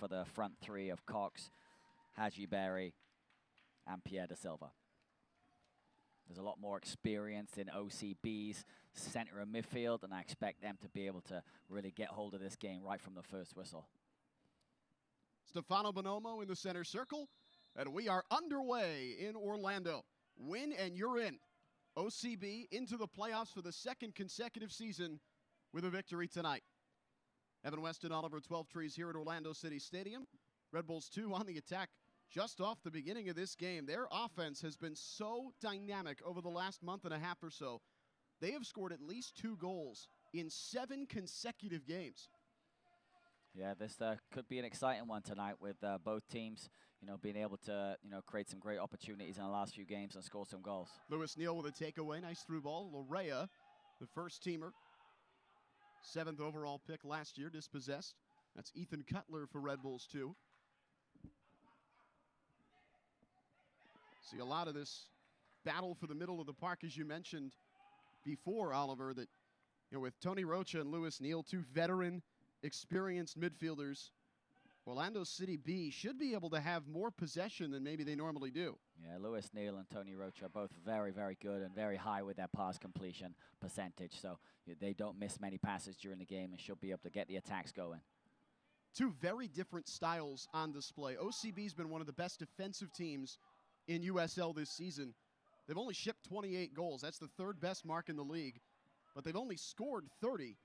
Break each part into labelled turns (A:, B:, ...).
A: for the front three of Cox, Haji Berry, and Pierre De Silva. There's a lot more experience in OCB's center of midfield, and I expect them to be able to really get hold of this game right from the first whistle.
B: Stefano Bonomo in the center circle, and we are underway in Orlando. Win and you're in. OCB into the playoffs for the second consecutive season with a victory tonight. Evan Weston, Oliver 12 Trees here at Orlando City Stadium. Red Bulls 2 on the attack just off the beginning of this game. Their offense has been so dynamic over the last month and a half or so. They have scored at least 2 goals in 7 consecutive games.
A: Yeah, this could be an exciting one tonight with both teams, being able to, create some great opportunities in the last few games and score some goals.
B: Lewis Neal with a takeaway. Nice through ball. Lorea, the first teamer. 7th overall pick last year, dispossessed. That's Ethan Cutler for Red Bulls 2. See a lot of this battle for the middle of the park, as you mentioned before, Oliver, that with Tony Rocha and Lewis Neal, 2 veteran, experienced midfielders, Orlando City B should be able to have more possession than maybe they normally do.
A: Yeah, Lewis Neal and Tony Rocha are both very, very good and very high with their pass completion percentage, so they don't miss many passes during the game and should be able to get the attacks going.
B: 2 very different styles on display. OCB's been one of the best defensive teams in USL this season. They've only shipped 28 goals. That's the 3rd best mark in the league, but they've only scored 30.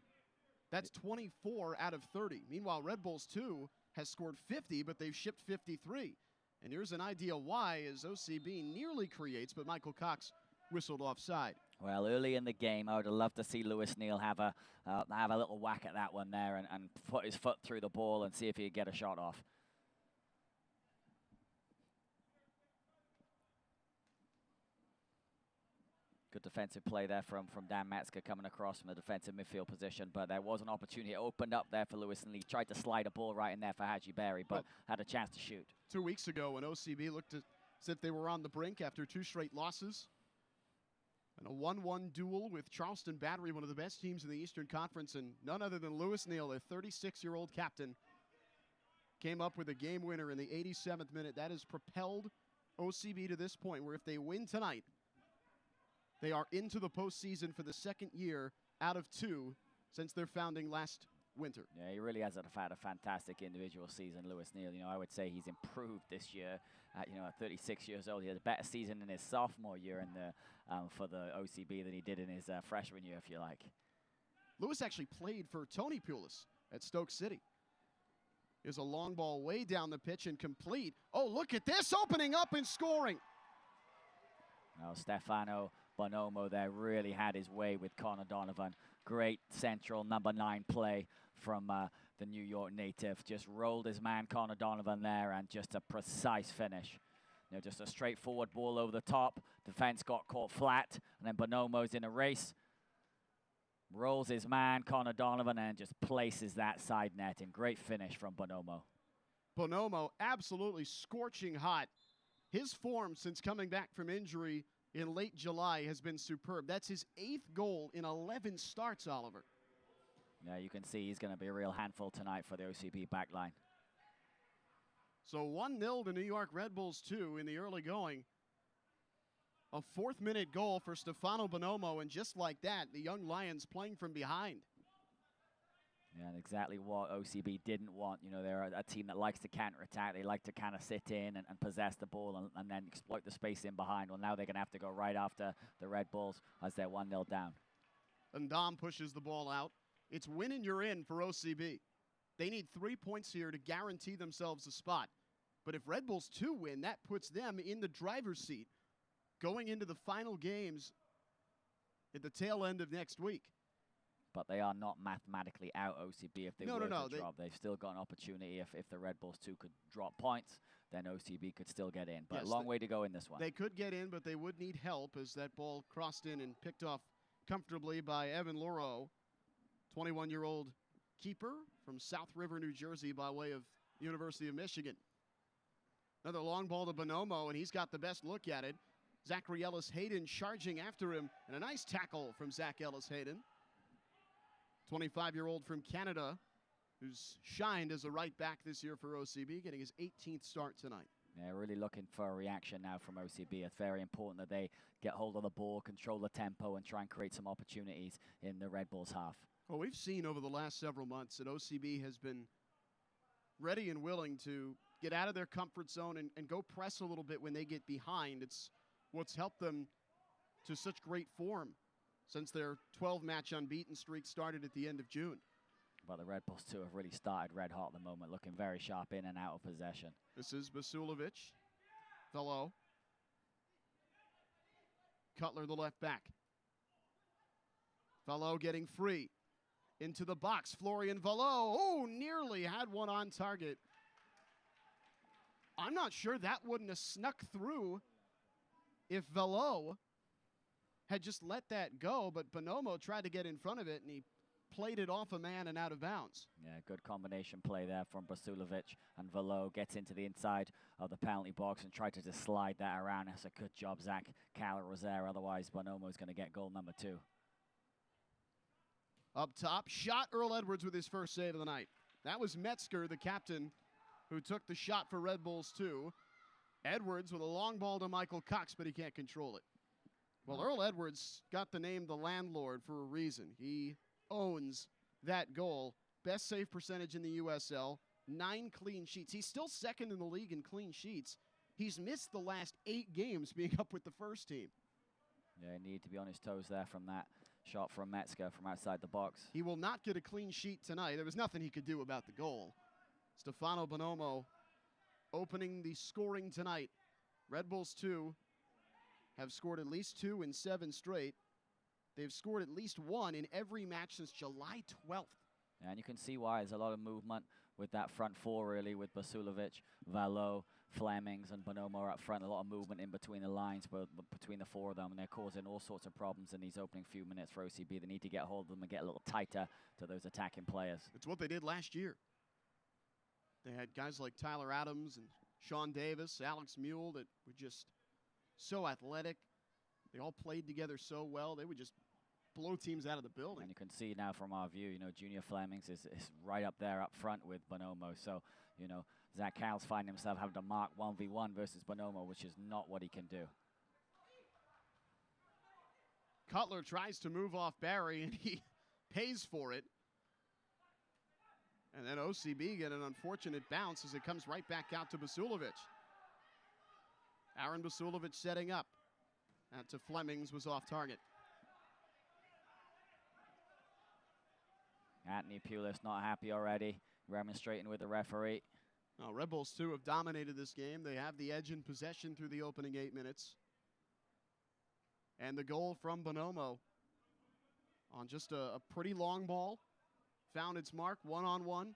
B: That's 24 out of 30. Meanwhile, Red Bulls 2 has scored 50, but they've shipped 53. And here's an idea why, as OCB nearly creates, but Michael Cox whistled offside.
A: Well, early in the game, I would have loved to see Lewis Neal have a little whack at that one there and put his foot through the ball and see if he could get a shot off. Good defensive play there from Dan Metzger coming across from the defensive midfield position, but there was an opportunity. It opened up there for Lewis Neal. He tried to slide a ball right in there for Haji Berry, but had a chance to shoot.
B: 2 weeks ago when OCB looked as if they were on the brink after 2 straight losses, and a 1-1 duel with Charleston Battery, one of the best teams in the Eastern Conference, and none other than Lewis Neal, a 36-year-old captain, came up with a game winner in the 87th minute. That has propelled OCB to this point where if they win tonight, they are into the postseason for the 2nd year out of 2 since their founding last winter.
A: Yeah, he really has had a fantastic individual season, Lewis Neal. I would say he's improved this year. At 36 years old, he had a better season in his sophomore year for the OCB than he did in his freshman year, if you like.
B: Lewis actually played for Tony Pulis at Stoke City. Here's a long ball way down the pitch and complete. Oh, look at this, opening up and scoring.
A: Now, Stefano Bonomo there really had his way with Connor Donovan. Great central number 9 play from the New York native. Just rolled his man Connor Donovan there, and just a precise finish. Just a straightforward ball over the top. Defense got caught flat, and then Bonomo's in a race. Rolls his man Connor Donovan and just places that side net in. Great finish from Bonomo.
B: Bonomo absolutely scorching hot. His form since coming back from injury in late July has been superb. That's his 8th goal in 11 starts, Oliver.
A: Yeah, you can see he's going to be a real handful tonight for the OCB backline.
B: So 1-0 to New York Red Bulls 2 in the early going. A 4th-minute goal for Stefano Bonomo, and just like that, the young Lions playing from behind.
A: Yeah, and exactly what OCB didn't want. They're a team that likes to counterattack. They like to kind of sit in and possess the ball and then exploit the space in behind. Well, now they're going to have to go right after the Red Bulls as they're 1-0 down.
B: And Dom pushes the ball out. It's win and you're in for OCB. They need 3 points here to guarantee themselves a spot. But if Red Bulls 2 win, that puts them in the driver's seat going into the final games at the tail end of next week.
A: But they are not mathematically out, OCB, if they were to drop. They've still got an opportunity. If the Red Bulls 2 could drop points, then OCB could still get in. But yes, a long way to go in this one.
B: They could get in, but they would need help as that ball crossed in and picked off comfortably by Evan Laureau, 21-year-old keeper from South River, New Jersey, by way of the University of Michigan. Another long ball to Bonomo, and he's got the best look at it. Zachary Ellis-Hayden charging after him, and a nice tackle from Zach Ellis-Hayden. 25-year-old from Canada, who's shined as a right back this year for OCB, getting his 18th start tonight.
A: Yeah, really looking for a reaction now from OCB. It's very important that they get hold of the ball, control the tempo, and try and create some opportunities in the Red Bulls' half.
B: Well, we've seen over the last several months that OCB has been ready and willing to get out of their comfort zone and go press a little bit when they get behind. It's what's helped them to such great form since their 12-match unbeaten streak started at the end of June.
A: But the Red Bulls, too, have really started red hot at the moment, looking very sharp in and out of possession.
B: This is Basulovic. Velo. Cutler, the left back. Velo getting free. Into the box, Florian Velo. Oh, nearly had one on target. I'm not sure that wouldn't have snuck through if Velo had just let that go, but Bonomo tried to get in front of it, and he played it off a man and out of bounds.
A: Yeah, good combination play there from Basulovic, and Velo gets into the inside of the penalty box and tried to just slide that around. That's a good job. Zach Cutler was there. Otherwise, Bonomo's going to get goal number 2.
B: Up top, shot Earl Edwards with his first save of the night. That was Metzger, the captain, who took the shot for Red Bulls 2. Edwards with a long ball to Michael Cox, but he can't control it. Well, Earl Edwards got the name the landlord for a reason. He owns that goal. Best save percentage in the USL, 9 clean sheets. He's still second in the league in clean sheets. He's missed the last 8 games being up with the first team.
A: Yeah, need to be on his toes there from that shot from Metzger from outside the box.
B: He will not get a clean sheet tonight. There was nothing he could do about the goal. Stefano Bonomo opening the scoring tonight. Red Bulls 2 have scored at least 2 in 7 straight. They've scored at least 1 in every match since July 12th.
A: And you can see why there's a lot of movement with that front 4, really, with Basulovic, Valo, Flemings, and Bonomo up front. A lot of movement in between the lines, but between the 4 of them, and they're causing all sorts of problems in these opening few minutes for OCB. They need to get hold of them and get a little tighter to those attacking players.
B: It's what they did last year. They had guys like Tyler Adams and Sean Davis, Alex Mule that were just so athletic. They all played together so well. They would just blow teams out of the building.
A: And you can see now from our view, Junior Flemings is right up there up front with Bonomo. So, Zach Cowles finding himself having to mark 1v1 versus Bonomo, which is not what he can do.
B: Cutler tries to move off Barry, and he pays for it. And then OCB get an unfortunate bounce as it comes right back out to Basulovic. Aaron Basulovic setting up. That to Flemings was off target.
A: Anthony Pulis not happy already, remonstrating with the referee.
B: Now, Red Bulls 2 have dominated this game. They have the edge in possession through the opening 8 minutes. And the goal from Bonomo on just a pretty long ball. Found its mark, one-on-one.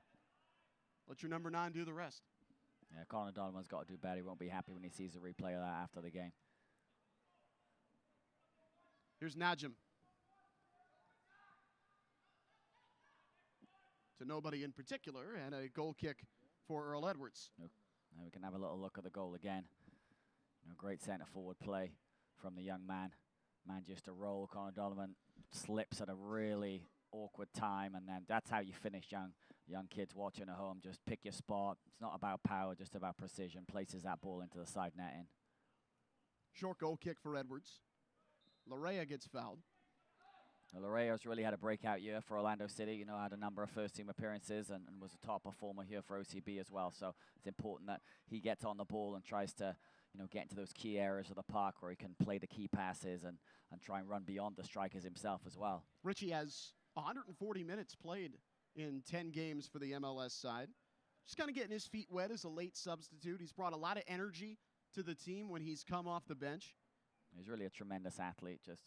B: Let your number 9 do the rest.
A: Yeah, Connor Donovan's got to do better. He won't be happy when he sees the replay of that after the game.
B: Here's Najim. To nobody in particular, and a goal kick for Earl Edwards.
A: Now we can have a little look at the goal again. Great centre forward play from the young man. Manages to roll. Connor Donovan slips at a really awkward time, and then that's how you finish, young kids watching at home. Just pick your spot. It's not about power, just about precision. Places that ball into the side netting.
B: Short goal kick for Edwards. Larea gets fouled.
A: Lareo's really had a breakout year for Orlando City. Had a number of first-team appearances and was a top performer here for OCB as well. So it's important that he gets on the ball and tries to, get into those key areas of the park where he can play the key passes and try and run beyond the strikers himself as well.
B: Richie has 140 minutes played in 10 games for the MLS side. Just kind of getting his feet wet as a late substitute. He's brought a lot of energy to the team when he's come off the bench.
A: He's really a tremendous athlete. Just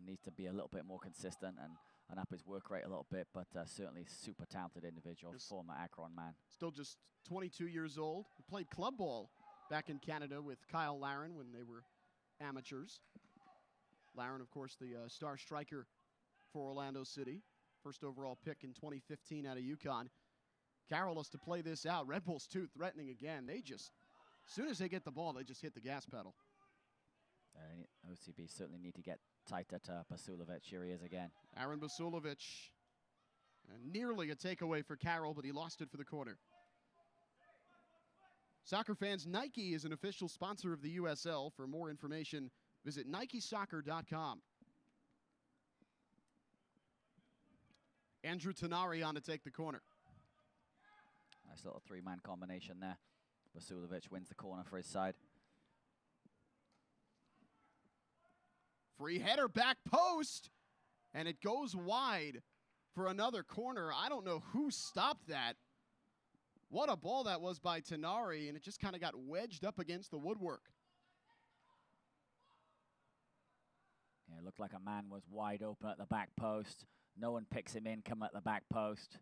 A: needs to be a little bit more consistent and up his work rate a little bit, but certainly super talented individual, former Akron man.
B: Still just 22 years old. He played club ball back in Canada with Kyle Laren when they were amateurs. Laren, of course, the star striker for Orlando City. First overall pick in 2015 out of UConn. Carroll has to play this out. Red Bulls 2 threatening again. They just, as soon as they get the ball, they just hit the gas pedal.
A: OCB certainly need to get tighter to Basulovic. Here he is again.
B: Aaron Basulovic And nearly a takeaway for Carroll, but he lost it for the corner. Soccer fans, Nike is an official sponsor of the USL. For more information, visit NikeSoccer.com. Andrew Tenari on to take the corner.
A: Nice little three-man combination there. Vasilovic wins the corner for his side.
B: Free header, back post, and it goes wide for another corner. I don't know who stopped that. What a ball that was by Tenari, and it just kind of got wedged up against the woodwork.
A: Yeah, it looked like a man was wide open at the back post. No one picks him in, come at the back post.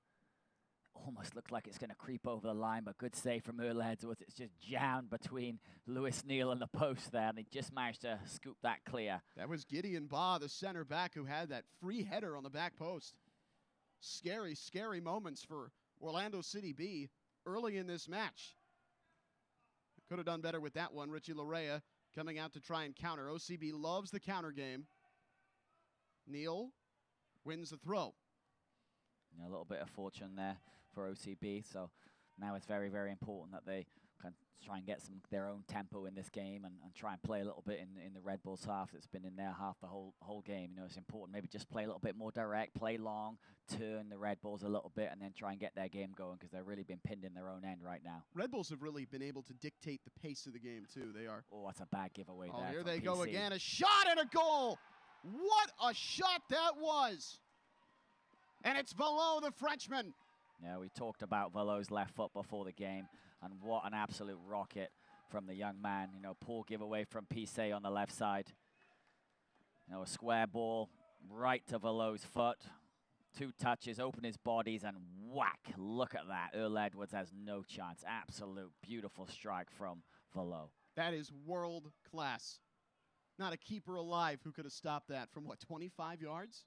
A: Almost looked like it's going to creep over the line, but good save from Earl Edwards. It's just jammed between Lewis Neal and the post there, and they just managed to scoop that clear.
B: That was Gideon Baugh, the center back, who had that free header on the back post. Scary, scary moments for Orlando City B early in this match. Could have done better with that one. Richie Larea coming out to try and counter. OCB loves the counter game. Neal wins the throw.
A: A little bit of fortune there for OCB, so now it's very, very important that they can try and get their own tempo in this game and try and play a little bit in the Red Bulls half that's been in their half the whole game. You know, it's important maybe just play a little bit more direct, play long, turn the Red Bulls a little bit, and then try and get their game going, because they've really been pinned in their own end right now.
B: Red Bulls have really been able to dictate the pace of the game too. They are.
A: Oh, that's a bad giveaway there.
B: Here they
A: PC.
B: go again. A shot and a goal. What a shot that was. And it's below the Frenchman.
A: Yeah, we talked about Velo's left foot before the game, and what an absolute rocket from the young man. You know, poor giveaway from Pisse on the left side. You know, a square ball right to Velo's foot. 2 touches, open his bodies, and whack. Look at that. Earl Edwards has no chance. Absolute beautiful strike from Velo.
B: That is world class. Not a keeper alive who could have stopped that from, what, 25 yards?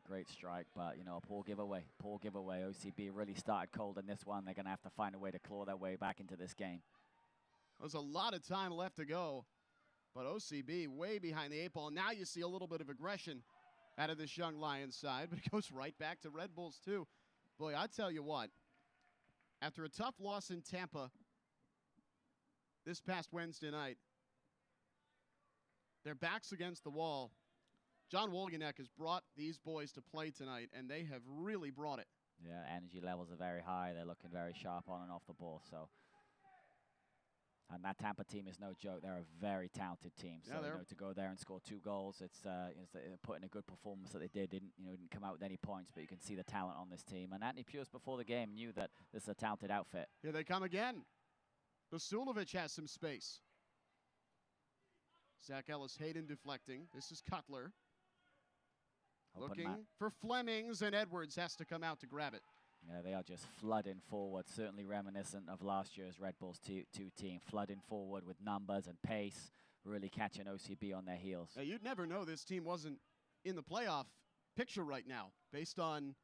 A: Great strike, but, you know, poor giveaway. OCB really started cold in this one. They're going to have to find a way to claw their way back into this game.
B: There's a lot of time left to go, but OCB way behind the 8 ball. Now you see a little bit of aggression out of this young Lions side, but it goes right back to Red Bulls too. Boy, I tell you what, after a tough loss in Tampa this past Wednesday night, their backs against the wall. John Wolganek has brought these boys to play tonight, and they have really brought it.
A: Yeah, energy levels are very high. They're looking very sharp on and off the ball. So, and that Tampa team is no joke. They're a very talented team. So, you know, to go there and score 2 goals, it's putting a good performance that they did. Didn't come out with any points, but you can see the talent on this team. And Anthony Pulis before the game knew that this is a talented outfit.
B: Here they come again. Vasilovic has some space. Zach Ellis-Hayden deflecting. This is Cutler. Looking for Flemings, and Edwards has to come out to grab it.
A: Yeah, they are just flooding forward, certainly reminiscent of last year's Red Bulls 2 team, flooding forward with numbers and pace, really catching OCB on their heels.
B: Now, you'd never know this team wasn't in the playoff picture right now, based on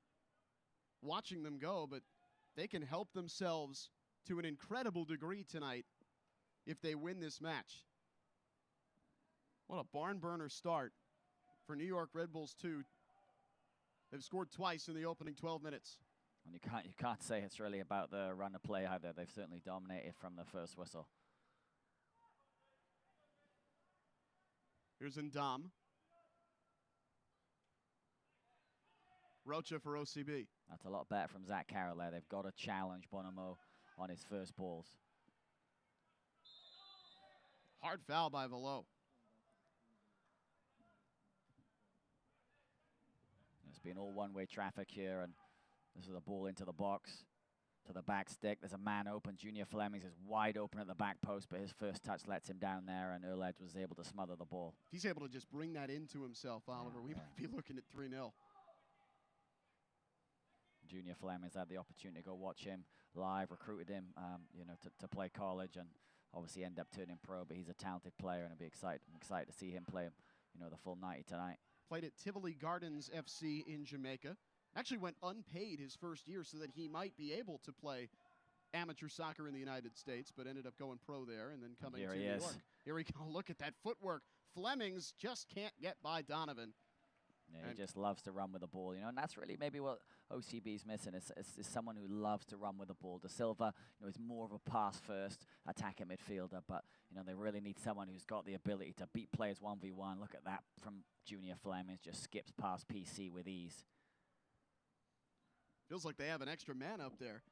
B: watching them go, but they can help themselves to an incredible degree tonight if they win this match. What a barn burner start for New York Red Bulls 2. They've scored twice in the opening 12 minutes.
A: And you can't say it's really about the run of play either. They've certainly dominated from the first whistle.
B: Here's Ndam. Rocha for OCB.
A: That's a lot better from Zach Carroll there. They've got to challenge Bonomo on his first balls.
B: Hard foul by Velo.
A: It's been all one-way traffic here, and this is a ball into the box, to the back stick. There's a man open. Junior Flemings is wide open at the back post, but his first touch lets him down there, and Earl Edwards was able to smother the ball.
B: If he's able to just bring that into himself, Oliver, we might be looking at 3-0.
A: Junior Flemings had the opportunity to go watch him live, recruited him, to play college, and obviously end up turning pro. But he's a talented player, and I'm excited to see him play, the full 90 tonight.
B: Played at Tivoli Gardens FC in Jamaica. Actually went unpaid his first year so that he might be able to play amateur soccer in the United States, but ended up going pro there and then coming to New York. Here we go. Look at that footwork. Flemings just can't get by Donovan.
A: Yeah, he just loves to run with the ball, and that's really maybe what OCB's missing is someone who loves to run with the ball. De Silva, is more of a pass-first attacking midfielder, but, they really need someone who's got the ability to beat players 1v1. Look at that from Junior Flemings, just skips past PC with ease.
B: Feels like they have an extra man up there.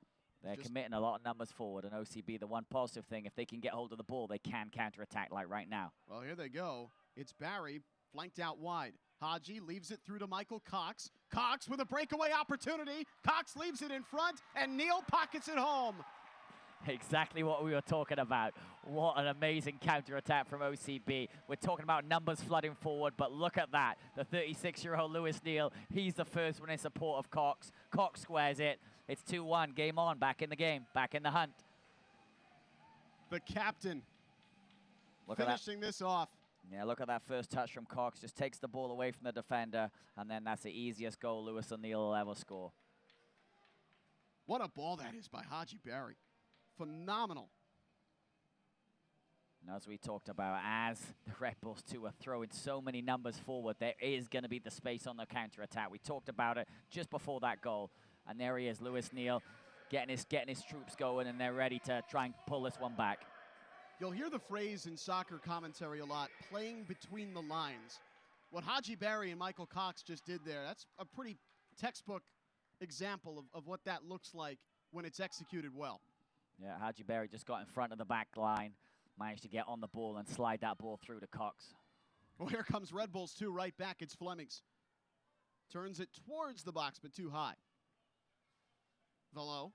A: They're committing a lot of numbers forward, and OCB, the one positive thing, if they can get hold of the ball, they can counterattack like right now.
B: Well, here they go. It's Barry, flanked out wide. Haji leaves it through to Michael Cox. Cox with a breakaway opportunity. Cox leaves it in front, and Neal pockets it home.
A: Exactly what we were talking about. What an amazing counterattack from OCB. We're talking about numbers flooding forward, but look at that. The 36-year-old Lewis Neal, he's the first one in support of Cox. Cox squares it. It's 2-1. Game on. Back in the game. Back in the hunt.
B: The captain finishing this off.
A: Yeah, look at that first touch from Cox. Just takes the ball away from the defender, and then that's the easiest goal Lewis O'Neal will ever score.
B: What a ball that is by Haji Barry. Phenomenal.
A: And as we talked about, as the Red Bulls 2 are throwing so many numbers forward, there is going to be the space on the counter-attack. We talked about it just before that goal. And there he is, Lewis Neal, getting his troops going, and they're ready to try and pull this one back.
B: You'll hear the phrase in soccer commentary a lot, playing between the lines. What Haji Barry and Michael Cox just did there, that's a pretty textbook example of what that looks like when it's executed well.
A: Yeah, Haji Barry just got in front of the back line, managed to get on the ball and slide that ball through to Cox.
B: Well, here comes Red Bulls 2 right back. It's Flemings. Turns it towards the box, but too high. Velo.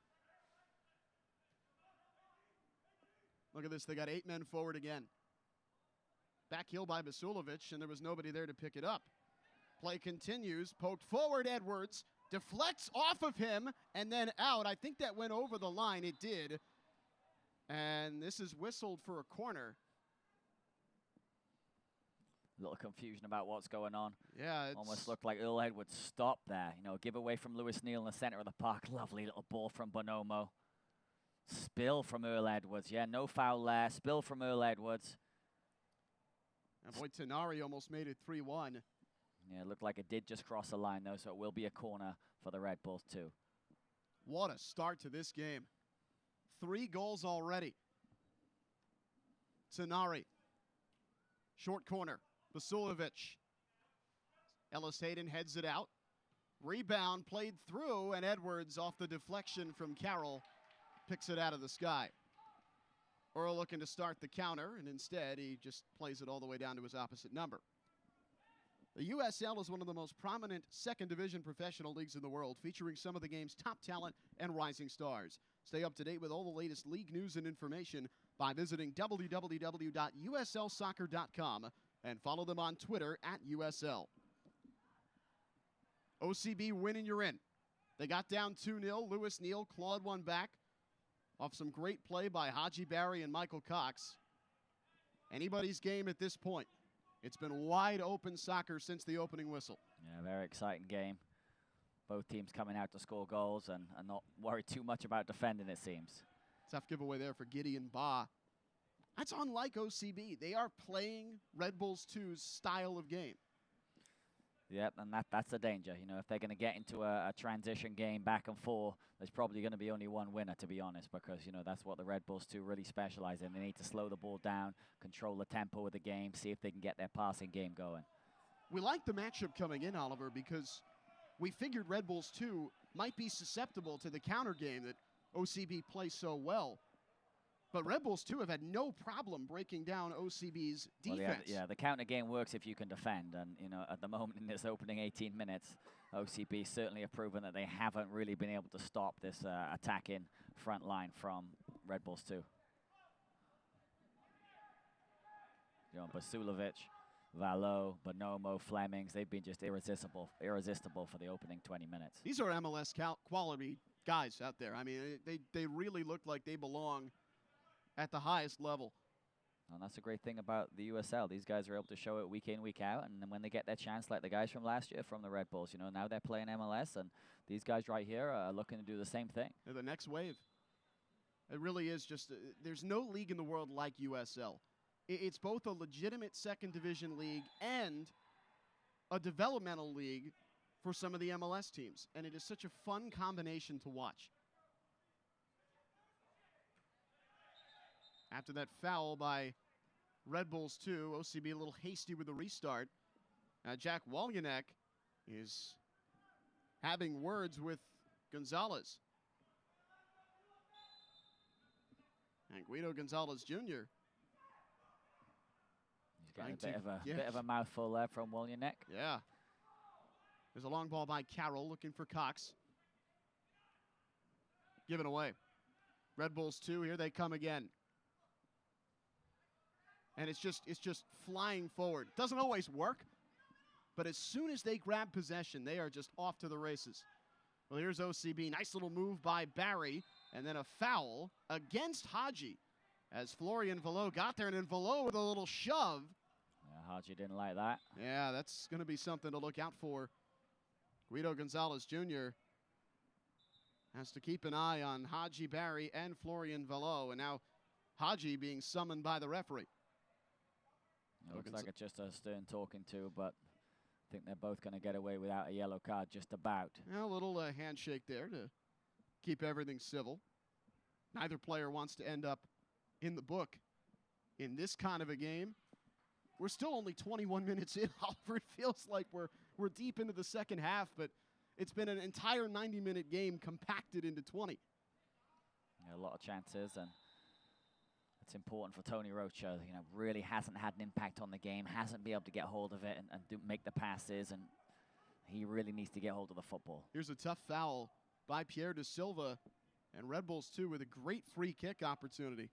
B: Look at this. They got 8 men forward again. Back heel by Basulovic, and there was nobody there to pick it up. Play continues. Poked forward, Edwards. Deflects off of him, and then out. I think that went over the line. It did. And this is whistled for a corner.
A: A little confusion about what's going on.
B: Yeah, it's
A: almost looked like Earl Edwards stopped there. Give away from Lewis Neal in the center of the park. Lovely little ball from Bonomo. Spill from Earl Edwards. Yeah, no foul there. Spill from Earl Edwards.
B: And boy, Tenari almost made it 3-1.
A: Yeah, it looked like it did just cross the line, though, so it will be a corner for the Red Bulls, too.
B: What a start to this game. 3 goals already. Tenari. Short corner. Basulovic. Ellis Hayden heads it out. Rebound played through, and Edwards, off the deflection from Carroll, picks it out of the sky. Earl looking to start the counter, and instead he just plays it all the way down to his opposite number. The USL is one of the most prominent second division professional leagues in the world, featuring some of the game's top talent and rising stars. Stay up to date with all the latest league news and information by visiting www.uslsoccer.com and follow them on Twitter @USL. OCB win and you're in. They got down 2-0. Lewis Neal clawed one back off some great play by Haji Barry and Michael Cox. Anybody's game at this point. It's been wide open soccer since the opening whistle.
A: Yeah, very exciting game. Both teams coming out to score goals and not worried too much about defending, it seems.
B: Tough giveaway there for Gideon Ba. That's unlike OCB. They are playing Red Bulls 2's style of game.
A: Yep, and that's the danger. If they're going to get into a transition game back and forth, there's probably going to be only one winner, to be honest, because, that's what the Red Bulls 2 really specialize in. They need to slow the ball down, control the tempo of the game, see if they can get their passing game going.
B: We like the matchup coming in, Oliver, because we figured Red Bulls 2 might be susceptible to the counter game that OCB plays so well. But Red Bulls 2 have had no problem breaking down OCB's defense.
A: Well, the counter game works if you can defend. And, at the moment in this opening 18 minutes, OCB certainly have proven that they haven't really been able to stop this attacking front line from Red Bulls 2. Basulovic, Valo, Bonomo, Flemings, they've been just irresistible for the opening 20 minutes.
B: These are MLS quality guys out there. I mean, they really look like they belong at the highest level.
A: And that's a great thing about the USL. These guys are able to show it week in, week out, and then when they get their chance, like the guys from last year from the Red Bulls, now they're playing MLS, and these guys right here are looking to do the same thing.
B: They're the next wave. It really is just, there's no league in the world like USL. It's both a legitimate second division league and a developmental league for some of the MLS teams, and it is such a fun combination to watch. After that foul by Red Bulls 2, OCB a little hasty with the restart. Jack Walyanek is having words with Gonzalez. And Guido Gonzalez Jr.
A: He's getting a bit of a mouthful there from Walyanek.
B: Yeah. There's a long ball by Carroll looking for Cox. Given away. Red Bulls 2, here they come again. And it's just flying forward. Doesn't always work, but as soon as they grab possession, they are just off to the races. Well, here's OCB. Nice little move by Barry, and then a foul against Haji as Florian Velo got there, and then Velo with a little shove.
A: Yeah, Haji didn't like that.
B: Yeah, that's going to be something to look out for. Guido Gonzalez Jr. has to keep an eye on Haji Barry and Florian Velo, and now Haji being summoned by the referee.
A: It looks like it's just a stern talking to, but I think they're both going to get away without a yellow card just about.
B: Yeah, a little handshake there to keep everything civil. Neither player wants to end up in the book in this kind of a game. We're still only 21 minutes in, Oliver. It feels like we're deep into the second half, but it's been an entire 90-minute game compacted into 20.
A: Yeah, a lot of chances, and it's important for Tony Rocha. You know, really hasn't had an impact on the game, hasn't been able to get hold of it and make the passes, and he really needs to get hold of the football.
B: Here's a tough foul by Pierre De Silva, and Red Bulls 2 with a great free kick opportunity.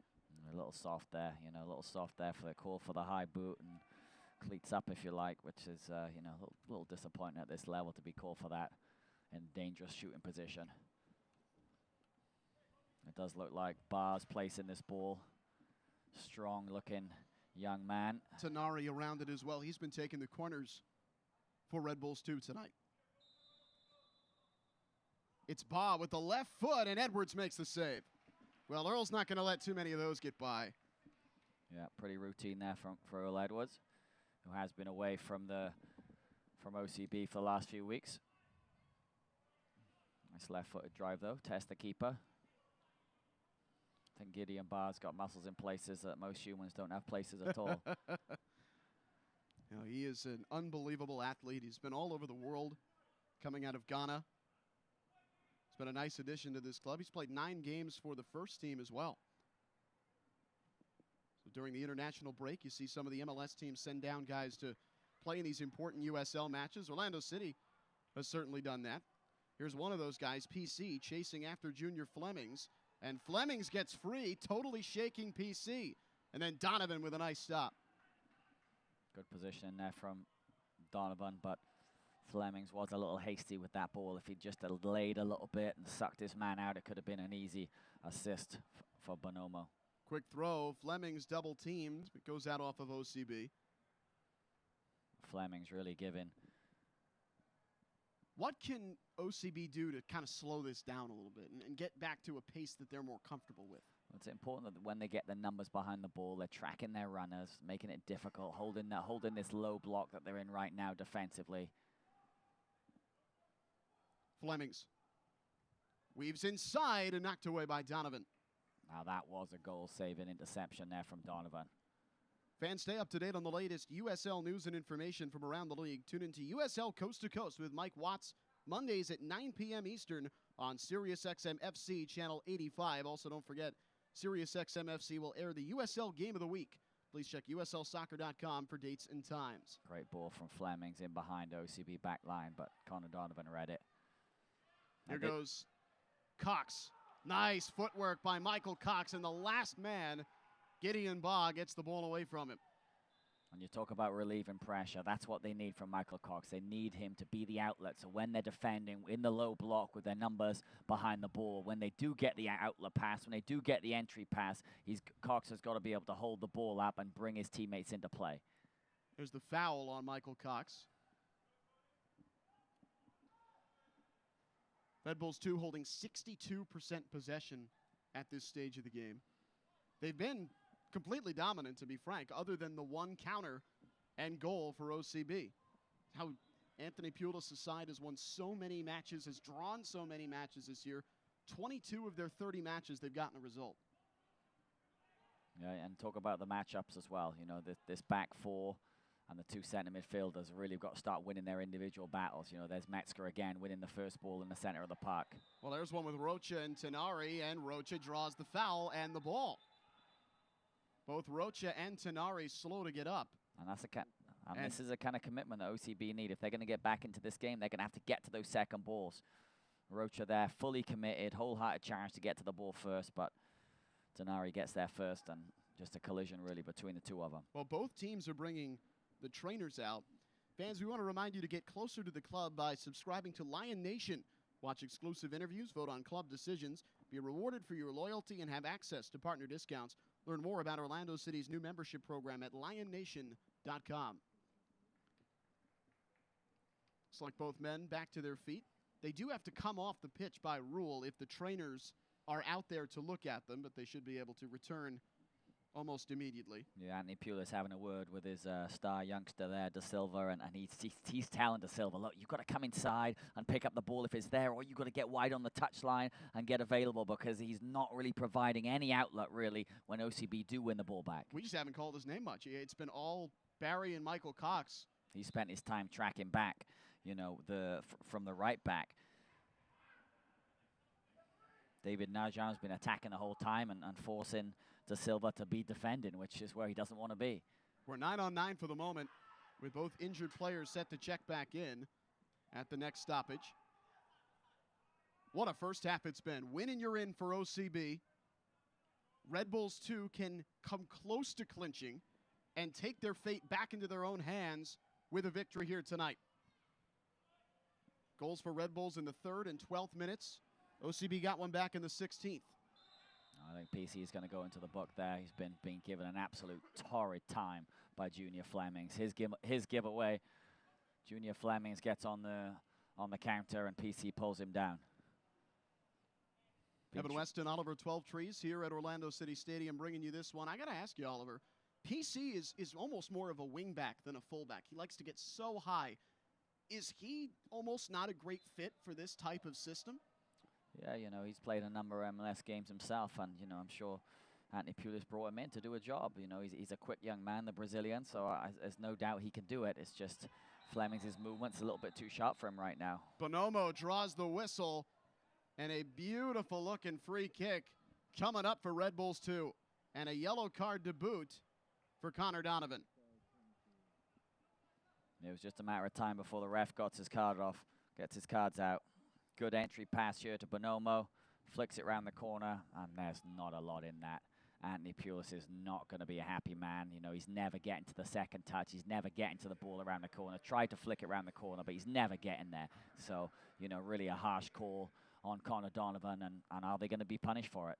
A: A little soft there, you know, a little soft there for the call for the high boot and cleats up, if you like, which is, you know, a little disappointing at this level to be called for that in dangerous shooting position. It does look like Barr's placing this ball. Strong-looking young man.
B: Tanari around it as well. He's been taking the corners for Red Bulls 2 tonight. It's Barr with the left foot, and Edwards makes the save. Well, Earl's not going to let too many of those get by.
A: Yeah, pretty routine there for Earl Edwards, who has been away from OCB for the last few weeks. Nice left-footed drive, though. Test the keeper. I think Gideon Barr's got muscles in places that most humans don't have places at all.
B: You know, he is an unbelievable athlete. He's been all over the world, coming out of Ghana. It's been a nice addition to this club. He's played 9 games for the first team as well. So during the international break, you see some of the MLS teams send down guys to play in these important USL matches. Orlando City has certainly done that. Here's one of those guys, PC, chasing after Junior Flemings. And Flemings gets free, totally shaking PC. And then Donovan with a nice stop.
A: Good position in there from Donovan, but Flemings was a little hasty with that ball. If he just delayed a little bit and sucked his man out, it could have been an easy assist for Bonomo.
B: Quick throw, Flemings double teamed, but goes out off of OCB.
A: Flemings really giving.
B: What can OCB do to kind of slow this down a little bit and get back to a pace that they're more comfortable with?
A: It's important that when they get the numbers behind the ball, they're tracking their runners, making it difficult, holding this low block that they're in right now defensively.
B: Flemings weaves inside and knocked away by Donovan.
A: Now that was a goal-saving interception there from Donovan.
B: Fans, stay up to date on the latest USL news and information from around the league. Tune into USL Coast to Coast with Mike Watts, Mondays at 9 p.m. Eastern on SiriusXM FC Channel 85. Also, don't forget, SiriusXM FC will air the USL Game of the Week. Please check USLsoccer.com for dates and times.
A: Great ball from Flemings in behind OCB back line, but Connor Donovan read it.
B: Here goes Cox. Nice footwork by Michael Cox, and the last man, Gideon Barr, gets the ball away from him.
A: When you talk about relieving pressure, that's what they need from Michael Cox. They need him to be the outlet. So when they're defending in the low block with their numbers behind the ball, when they do get the outlet pass, when they do get the entry pass, Cox has got to be able to hold the ball up and bring his teammates into play.
B: There's the foul on Michael Cox. Red Bulls 2 holding 62% possession at this stage of the game. They've been completely dominant, to be frank, other than the one counter and goal for OCB. How Anthony Pulis' side has won so many matches, has drawn so many matches this year. 22 of their 30 matches, they've gotten a result.
A: Yeah, and talk about the matchups as well. You know, this back four and the two center midfielders really got to start winning their individual battles. You know, there's Metzger again winning the first ball in the center of the park.
B: Well, there's one with Rocha and Tenari, and Rocha draws the foul and the ball. Both Rocha and Tenari slow to get up.
A: And that's this is a kind of commitment that OCB need. If they're going to get back into this game, they're going to have to get to those second balls. Rocha there, fully committed, wholehearted challenge to get to the ball first, but Tenari gets there first, and just a collision really between the two of them.
B: Well, both teams are bringing the trainers out. Fans, we want to remind you to get closer to the club by subscribing to Lion Nation. Watch exclusive interviews, vote on club decisions, be rewarded for your loyalty, and have access to partner discounts. Learn more about Orlando City's new membership program at lionnation.com. Looks like both men back to their feet. They do have to come off the pitch by rule if the trainers are out there to look at them, but they should be able to return almost immediately.
A: Yeah, Anthony Pulis having a word with his star youngster there, De Silva, and he's telling De Silva, look, you've got to come inside and pick up the ball if it's there, or you've got to get wide on the touchline and get available, because he's not really providing any outlet, really, when OCB do win the ball back.
B: We just haven't called his name much. It's been all Barry and Michael Cox.
A: He spent his time tracking back, you know, from the right back. David Najan's been attacking the whole time and forcing De Silva to be defending, which is where he doesn't want to be.
B: We're 9 on 9 for the moment, with both injured players set to check back in at the next stoppage. What a first half it's been. Win and you're in for OCB. Red Bulls, too, can come close to clinching and take their fate back into their own hands with a victory here tonight. Goals for Red Bulls in the 3rd and 12th minutes. OCB got one back in the 16th.
A: I think PC is going to go into the book there. He's been being given an absolute torrid time by Junior Flemings. His giveaway. Junior Flemings gets on the counter, and PC pulls him down.
B: Evan Weston, Oliver 12 Trees here at Orlando City Stadium, bringing you this one. I got to ask you, Oliver, PC is almost more of a wingback than a fullback. He likes to get so high. Is he almost not a great fit for this type of system?
A: Yeah, you know, he's played a number of MLS games himself, and, you know, I'm sure Anthony Pulis brought him in to do a job. You know, he's a quick young man, the Brazilian, so there's no doubt he can do it. It's just Fleming's movement's a little bit too sharp for him right now.
B: Bonomo draws the whistle, and a beautiful-looking free kick coming up for Red Bulls 2, and a yellow card to boot for Connor Donovan.
A: It was just a matter of time before the ref gets his cards out. Good entry pass here to Bonomo, flicks it around the corner, and there's not a lot in that. Anthony Pulis is not going to be a happy man. You know, he's never getting to the second touch. He's never getting to the ball around the corner. Tried to flick it around the corner, but he's never getting there. So, you know, really a harsh call on Connor Donovan, and are they going to be punished for it?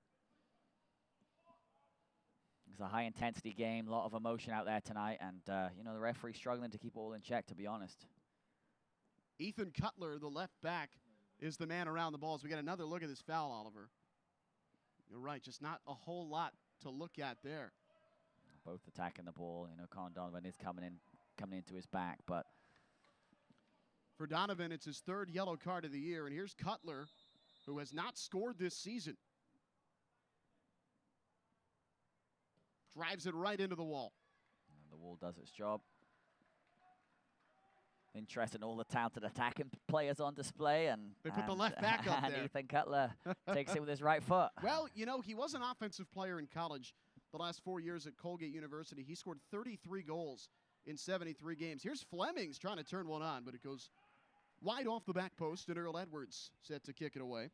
A: It's a high-intensity game, a lot of emotion out there tonight, and, you know, the referee's struggling to keep it all in check, to be honest.
B: Ethan Cutler, the left back, is the man around the ball. As we get another look at this foul, Oliver. You're right, just not a whole lot to look at there.
A: Both attacking the ball. You know, Connor Donovan is coming into his back, but
B: for Donovan, it's his 3rd yellow card of the year, and here's Cutler, who has not scored this season. Drives it right into the wall.
A: And the wall does its job. Interesting, all the talented attacking players on display, and
B: they put the left back up there.
A: Ethan Cutler takes it with his right foot.
B: Well, you know, he was an offensive player in college the last 4 years at Colgate University. He scored 33 goals in 73 games. Here's Flemings trying to turn one on, but it goes wide off the back post, and Earl Edwards set to kick it away.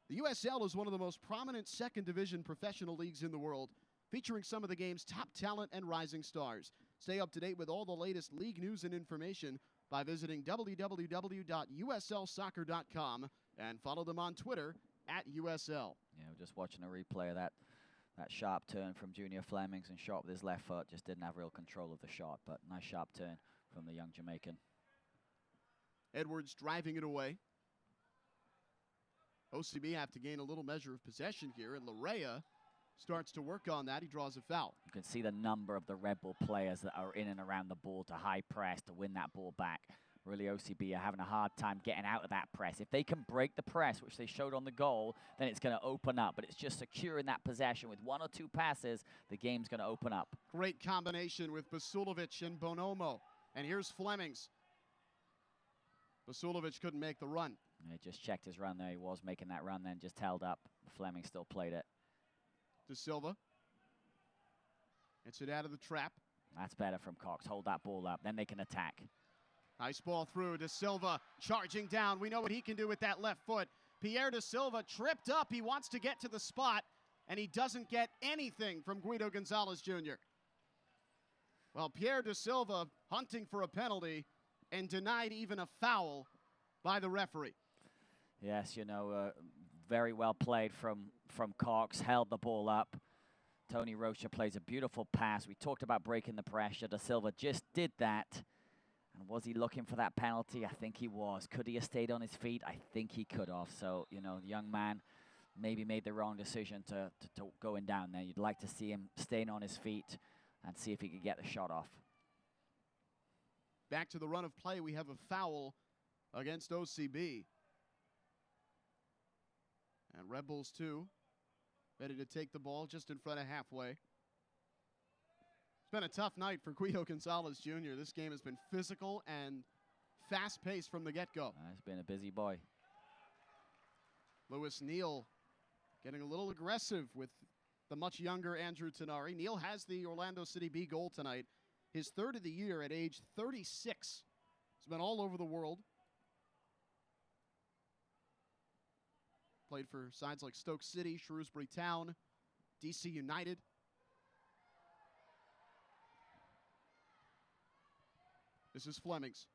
B: The USL is one of the most prominent second division professional leagues in the world, featuring some of the game's top talent and rising stars. Stay up to date with all the latest league news and information by visiting www.uslsoccer.com and follow them on Twitter @USL.
A: Yeah, we're just watching a replay of that sharp turn from Junior Flemings, and shot with his left foot. Just didn't have real control of the shot, but nice sharp turn from the young Jamaican.
B: Edwards driving it away. OCB have to gain a little measure of possession here, and Larea starts to work on that. He draws a foul.
A: You can see the number of the Red Bull players that are in and around the ball to high press to win that ball back. really OCB are having a hard time getting out of that press. If they can break the press, which they showed on the goal, then it's going to open up. But it's just securing that possession with 1 or 2 passes, the game's going to open up.
B: Great combination with Basulovic and Bonomo. And here's Flemings. Basulovic couldn't make the run.
A: He just checked his run there. He was making that run then, just held up. Fleming still played it.
B: De Silva. Gets it out of the trap.
A: That's better from Cox. Hold that ball up. Then they can attack.
B: Nice ball through. De Silva charging down. We know what he can do with that left foot. Pierre De Silva tripped up. He wants to get to the spot, and he doesn't get anything from Guido Gonzalez Jr. Well, Pierre De Silva hunting for a penalty and denied even a foul by the referee.
A: Yes, you know, very well played from Cox. Held the ball up. Tony Rocha plays a beautiful pass. We talked about breaking the pressure. De Silva just did that. And was he looking for that penalty? I think he was. Could he have stayed on his feet? I think he could have. So, you know, the young man maybe made the wrong decision to going down there. You'd like to see him staying on his feet and see if he could get the shot off.
B: Back to the run of play. We have a foul against OCB. And Red Bulls 2 ready to take the ball just in front of halfway. It's been a tough night for Guido Gonzalez Jr. This game has been physical and fast-paced from the get-go.
A: He's been a busy boy.
B: Lewis Neal getting a little aggressive with the much younger Andrew Tenari. Neal has the Orlando City B goal tonight. His 3rd of the year at age 36. He's been all over the world. Played for sides like Stoke City, Shrewsbury Town, DC United. This is Flemings.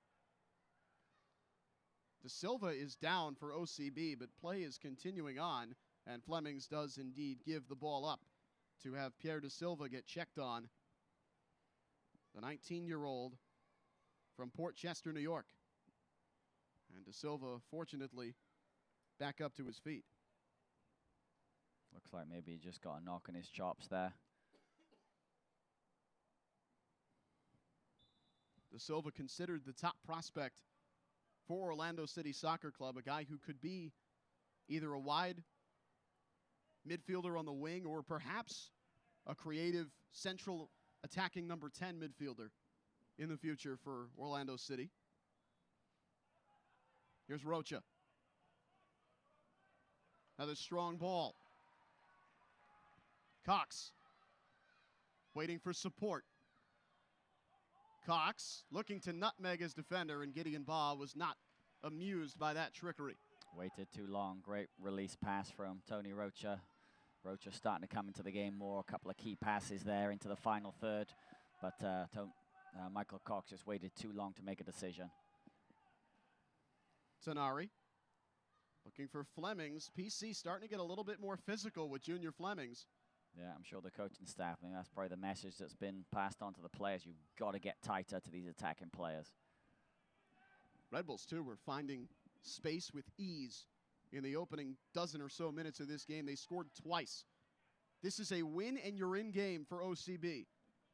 B: De Silva is down for OCB, but play is continuing on, and Flemings does indeed give the ball up to have Pierre De Silva get checked on. The 19-year-old from Port Chester, New York. And De Silva, fortunately, back up to his feet.
A: Looks like maybe he just got a knock on his chops there.
B: De Silva considered the top prospect for Orlando City Soccer Club, a guy who could be either a wide midfielder on the wing or perhaps a creative central attacking number 10 midfielder in the future for Orlando City. Here's Rocha. Another strong ball. Cox waiting for support. Cox looking to nutmeg his defender, and Gideon Baugh was not amused by that trickery.
A: Waited too long. Great release pass from Tony Rocha. Rocha starting to come into the game more. A couple of key passes there into the final third. But Michael Cox just waited too long to make a decision.
B: Tenari looking for Flemings. PC starting to get a little bit more physical with Junior Flemings.
A: Yeah, I'm sure the coaching staff, I mean, that's probably the message that's been passed on to the players. You've got to get tighter to these attacking players.
B: Red Bulls, too, were finding space with ease in the opening dozen or so minutes of this game. They scored twice. This is a win-and-you're-in game for OCB.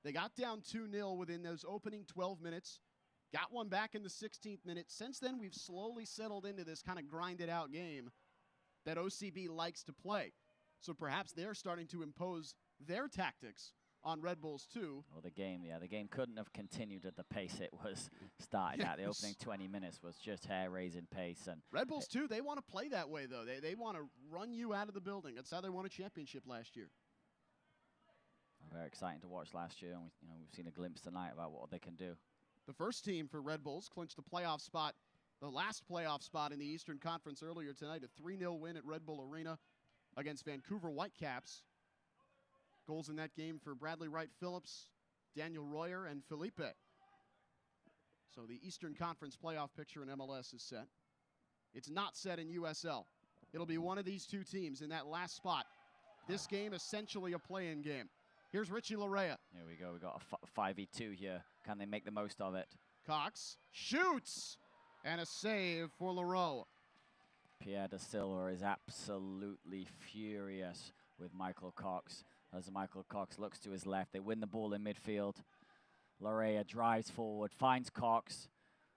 B: They got down 2-0 within those opening 12 minutes, got one back in the 16th minute. Since then, we've slowly settled into this kind of grinded-out game that OCB likes to play. So perhaps they're starting to impose their tactics on Red Bulls too.
A: Well, the game couldn't have continued at the pace it was started at. The opening 20 minutes was just hair-raising pace. And
B: Red Bulls too, they want to play that way though. They want to run you out of the building. That's how they won a championship last year.
A: Very exciting to watch last year, and we've seen a glimpse tonight about what they can do.
B: The first team for Red Bulls clinched the playoff spot, the last playoff spot in the Eastern Conference earlier tonight, a 3-0 win at Red Bull Arena against Vancouver Whitecaps. Goals in that game for Bradley Wright Phillips, Daniel Royer, and Felipe. So the Eastern Conference playoff picture in MLS is set. It's not set in USL. It'll be one of these two teams in that last spot. This game essentially a play-in game. Here's Richie Larea.
A: Here we go. We got a 5v2 here. Can they make the most of it?
B: Cox shoots, and a save for Leroux.
A: Pierre De Silva is absolutely furious with Michael Cox. As Michael Cox looks to his left, they win the ball in midfield. Larea drives forward, finds Cox.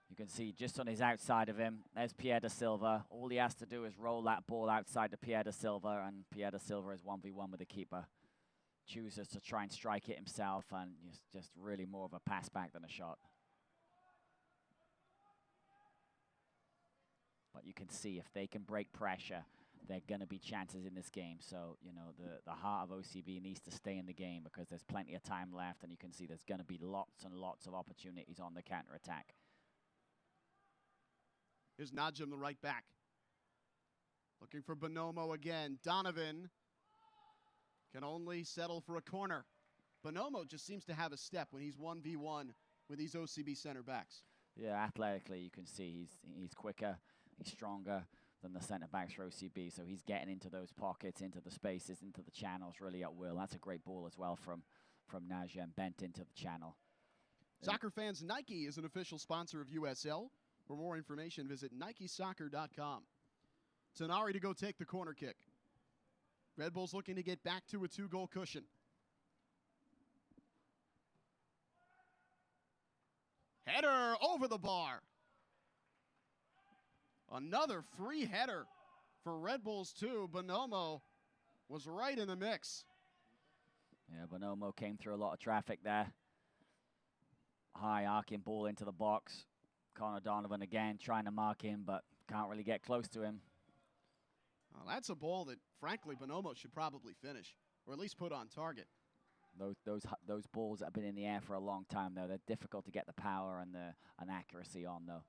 A: You can see just on his outside of him, there's Pierre De Silva. All he has to do is roll that ball outside to Pierre De Silva, and Pierre De Silva is 1v1 with the keeper. Chooses to try and strike it himself, and it's just really more of a pass back than a shot. But you can see if they can break pressure, there are going to be chances in this game. So, you know, the heart of OCB needs to stay in the game because there's plenty of time left, and you can see there's going to be lots and lots of opportunities on the counter-attack.
B: Here's Najim, the right back. Looking for Bonomo again. Donovan can only settle for a corner. Bonomo just seems to have a step when he's 1v1 with these OCB center backs.
A: Yeah, athletically, you can see he's quicker, he's stronger than the center backs for OCB, so he's getting into those pockets, into the spaces, into the channels really at will. That's a great ball as well from Najim, bent into the channel.
B: Soccer fans, Nike is an official sponsor of USL. For more information, visit NikeSoccer.com. Tenari to go take the corner kick. Red Bulls looking to get back to a 2-goal cushion. Header over the bar. Another free header for Red Bulls too. Bonomo was right in the mix.
A: Yeah, Bonomo came through a lot of traffic there. High arcing ball into the box. Connor Donovan again trying to mark him, but can't really get close to him.
B: Well, that's a ball that, frankly, Bonomo should probably finish, or at least put on target.
A: Those balls that have been in the air for a long time, though, they're difficult to get the power and the accuracy on, though.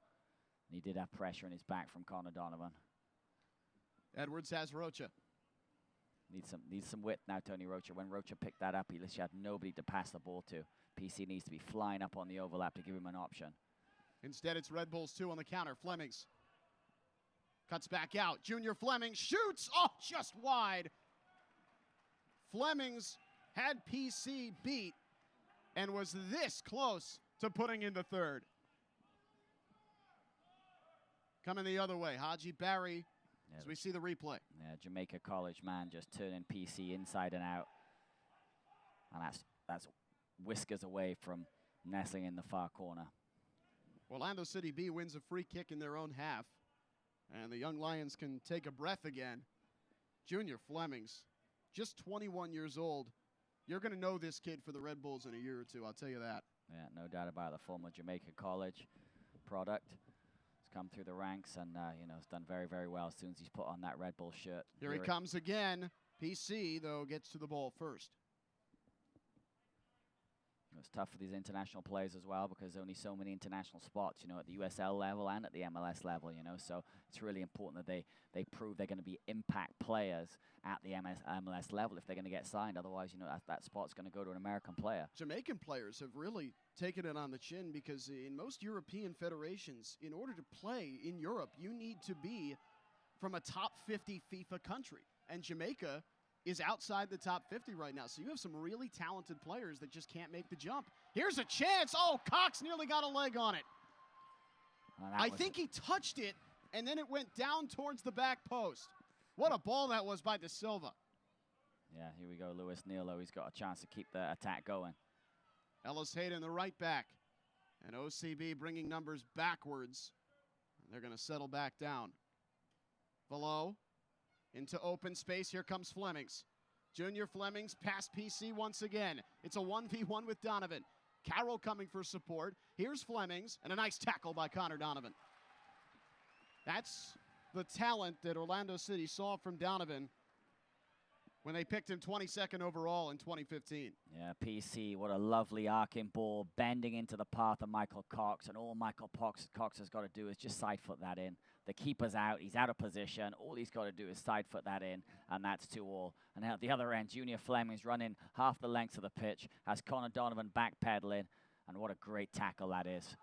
A: And he did have pressure in his back from Connor Donovan.
B: Edwards has Rocha.
A: Needs some width now, Tony Rocha. When Rocha picked that up, he literally had nobody to pass the ball to. PC needs to be flying up on the overlap to give him an option.
B: Instead, it's Red Bulls 2 on the counter. Flemings cuts back out. Junior Flemings shoots. Oh, just wide. Flemings had PC beat and was this close to putting in the third. Coming the other way, Haji Barry, as we see the replay.
A: Yeah, Jamaica College man just turning PC inside and out. And that's whiskers away from nestling in the far corner.
B: Orlando City B wins a free kick in their own half. And the Young Lions can take a breath again. Junior Flemings, just 21 years old. You're going to know this kid for the Red Bulls in a year or two, I'll tell you that.
A: Yeah, no doubt about it. The former Jamaica College product. He's come through the ranks and, you know, has done very, very well as soon as he's put on that Red Bull shirt.
B: Here he comes again. PC, though, gets to the ball first.
A: It's tough for these international players as well because there's only so many international spots, you know, at the USL level and at the MLS level, you know. So it's really important that they prove they're going to be impact players at the MLS level if they're going to get signed. Otherwise, you know, that spot's going to go to an American player.
B: Jamaican players have really taken it on the chin because in most European federations, in order to play in Europe, you need to be from a top 50 FIFA country. And Jamaica is outside the top 50 right now. So you have some really talented players that just can't make the jump. Here's a chance. Oh, Cox nearly got a leg on it. I think he touched it, and then it went down towards the back post. What a ball that was by De Silva.
A: Yeah, here we go. Lewis Nilo. He's got a chance to keep the attack going.
B: Ellis Hayden, the right back. And OCB bringing numbers backwards. They're going to settle back down. Below. Into open space, here comes Flemings. Junior Flemings past PC once again. It's a 1v1 with Donovan. Carroll coming for support. Here's Flemings, and a nice tackle by Connor Donovan. That's the talent that Orlando City saw from Donovan when they picked him 22nd overall in 2015.
A: Yeah, PC, what a lovely arcing ball, bending into the path of Michael Cox, and all Michael Cox has got to do is just side foot that in. The keeper's out, he's out of position, all he's got to do is side foot that in, and that's 2-2. And at the other end, Junior Fleming's running half the length of the pitch, has Connor Donovan backpedaling, and what a great tackle that is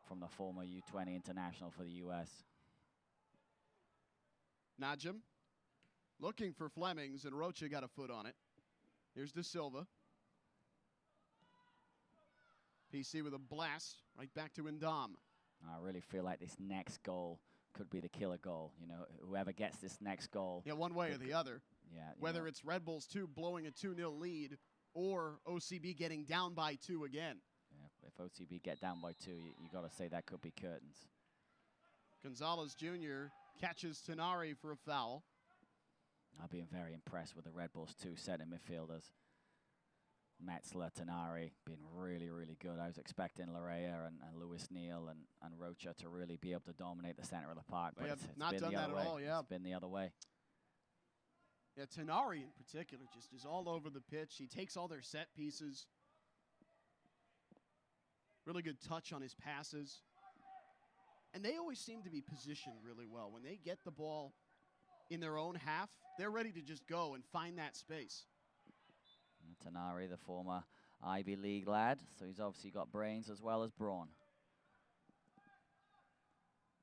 A: from the former U20 international for the U.S.
B: Najim looking for Flemings, and Rocha got a foot on it. Here's De Silva. PC with a blast right back to Ndam.
A: I really feel like this next goal could be the killer goal. You know, whoever gets this next goal.
B: Yeah, one way or the other.
A: Yeah.
B: Whether it's Red Bulls 2 blowing a 2-0 lead or OCB getting down by 2 again.
A: Yeah, if OCB get down by 2, you got to say that could be curtains.
B: Gonzalez Jr. catches Tenari for a foul.
A: I've been very impressed with the Red Bulls' 2 center midfielders. Metzler, Tenari, been really, really good. I was expecting Larea and Lewis Neal and Rocha to really be able to dominate the center of the park, but it's
B: not
A: been
B: done
A: the
B: that
A: other
B: at
A: way.
B: all, yeah.
A: It's been the other way.
B: Yeah, Tenari in particular just is all over the pitch. He takes all their set pieces. Really good touch on his passes. And they always seem to be positioned really well. When they get the ball in their own half, they're ready to just go and find that space.
A: Tenari, the former Ivy League lad, so he's obviously got brains as well as brawn.